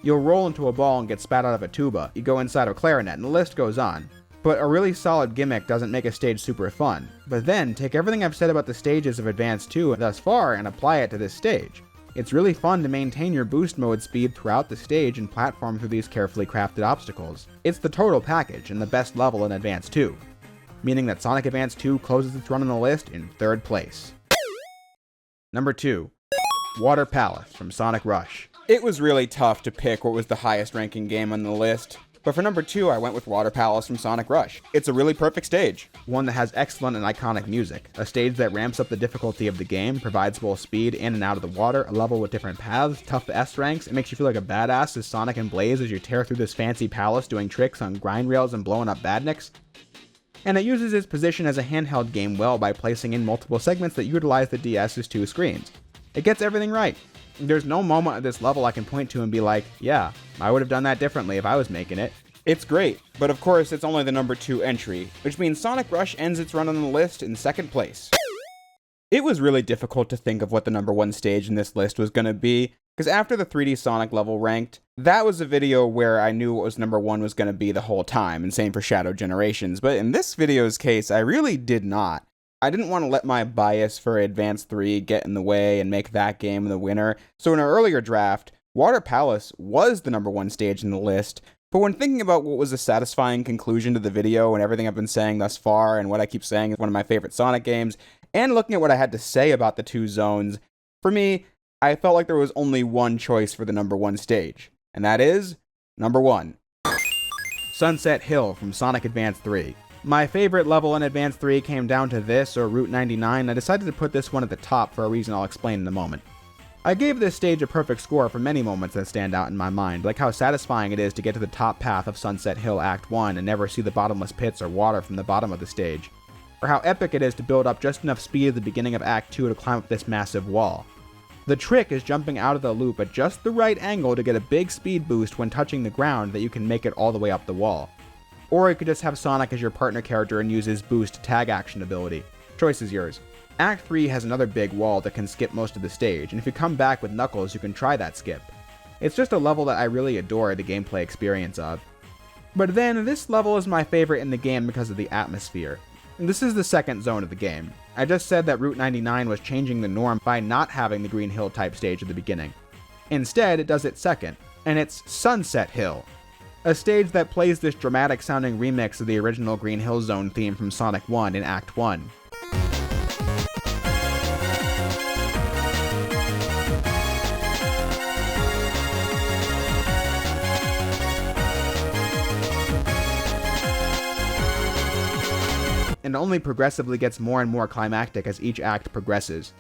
You'll roll into a ball and get spat out of a tuba, you go inside a clarinet, and the list goes on. But a really solid gimmick doesn't make a stage super fun. But then, take everything I've said about the stages of Advance 2 thus far and apply it to this stage. It's really fun to maintain your boost mode speed throughout the stage and platform through these carefully crafted obstacles. It's the total package and the best level in Advance 2. Meaning that Sonic Advance 2 closes its run on the list in 3rd place. Number 2. Water Palace from Sonic Rush. It was really tough to pick what was the highest ranking game on the list. But for number 2, I went with Water Palace from Sonic Rush. It's a really perfect stage. One that has excellent and iconic music. A stage that ramps up the difficulty of the game, provides both speed in and out of the water, a level with different paths, tough S ranks. It makes you feel like a badass as Sonic and Blaze as you tear through this fancy palace doing tricks on grind rails and blowing up badniks. And it uses its position as a handheld game well by placing in multiple segments that utilize the DS's 2 screens. It gets everything right. There's no moment at this level I can point to and be like, yeah, I would have done that differently if I was making it. It's great, but of course it's only the number 2 entry, which means Sonic Rush ends its run on the list in 2nd place. It was really difficult to think of what the number 1 stage in this list was going to be, because after the 3D Sonic level ranked, that was a video where I knew what was number 1 was going to be the whole time, and same for Shadow Generations, but in this video's case, I really did not. I didn't want to let my bias for Advance 3 get in the way and make that game the winner, so in an earlier draft, Water Palace was the number 1 stage in the list, but when thinking about what was a satisfying conclusion to the video and everything I've been saying thus far and what I keep saying is one of my favorite Sonic games, and looking at what I had to say about the 2 zones, for me, I felt like there was only one choice for the number 1 stage, and that is number 1. Sunset Hill from Sonic Advance 3. My favorite level in Advance 3 came down to this or Route 99. I decided to put this one at the top for a reason I'll explain in a moment. I gave this stage a perfect score for many moments that stand out in my mind, like how satisfying it is to get to the top path of Sunset Hill Act 1 and never see the bottomless pits or water from the bottom of the stage, or how epic it is to build up just enough speed at the beginning of Act 2 to climb up this massive wall. The trick is jumping out of the loop at just the right angle to get a big speed boost when touching the ground that you can make it all the way up the wall. Or you could just have Sonic as your partner character and use his boost tag action ability. Choice is yours. Act 3 has another big wall that can skip most of the stage, and if you come back with Knuckles, you can try that skip. It's just a level that I really adore the gameplay experience of. But then, this level is my favorite in the game because of the atmosphere. And this is the 2nd zone of the game. I just said that Route 99 was changing the norm by not having the Green Hill type stage at the beginning. Instead, it does it 2nd, and it's Sunset Hill. A stage that plays this dramatic sounding remix of the original Green Hill Zone theme from Sonic 1 in Act 1. And only progressively gets more and more climactic as each act progresses.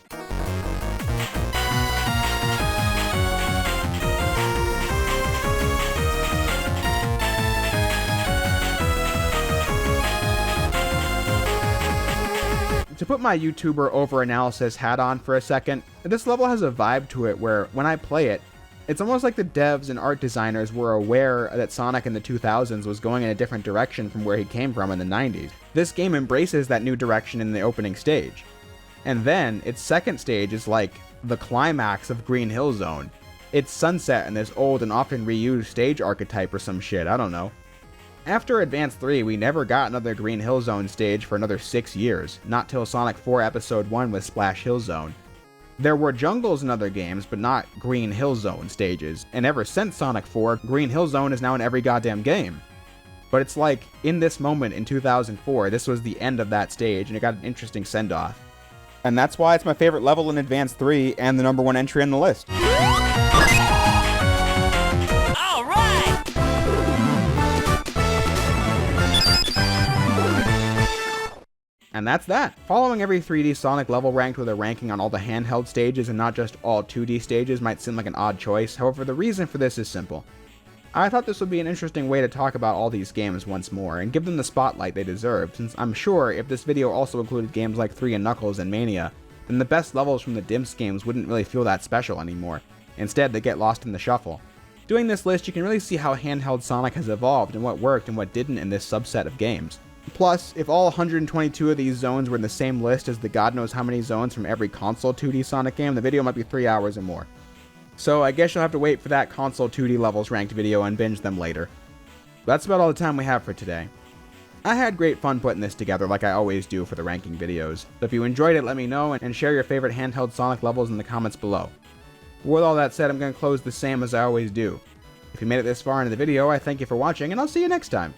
To put my YouTuber over-analysis hat on for a second, this level has a vibe to it where, when I play it, it's almost like the devs and art designers were aware that Sonic in the 2000s was going in a different direction from where he came from in the 90s. This game embraces that new direction in the opening stage. And then, its 2nd stage is like the climax of Green Hill Zone. It's sunset in this old and often reused stage archetype or some shit, I don't know. After Advance 3, we never got another Green Hill Zone stage for another 6 years, not till Sonic 4 Episode 1 with Splash Hill Zone. There were jungles in other games, but not Green Hill Zone stages, and ever since Sonic 4, Green Hill Zone is now in every goddamn game. But it's like, in this moment in 2004, this was the end of that stage, and it got an interesting send-off. And that's why it's my favorite level in Advance 3, and the #1 entry on the list. And that's that. Following every 3D Sonic level ranked with a ranking on all the handheld stages and not just all 2D stages might seem like an odd choice, however the reason for this is simple. I thought this would be an interesting way to talk about all these games once more, and give them the spotlight they deserve, since I'm sure if this video also included games like 3 and Knuckles and Mania, then the best levels from the Dimps games wouldn't really feel that special anymore. Instead, they get lost in the shuffle. Doing this list, you can really see how handheld Sonic has evolved and what worked and what didn't in this subset of games. Plus, if all 122 of these zones were in the same list as the god knows how many zones from every console 2D Sonic game, the video might be 3 hours or more. So I guess you'll have to wait for that console 2D levels ranked video and binge them later. That's about all the time we have for today. I had great fun putting this together like I always do for the ranking videos, so if you enjoyed it let me know and share your favorite handheld Sonic levels in the comments below. With all that said, I'm going to close the same as I always do. If you made it this far into the video, I thank you for watching and I'll see you next time.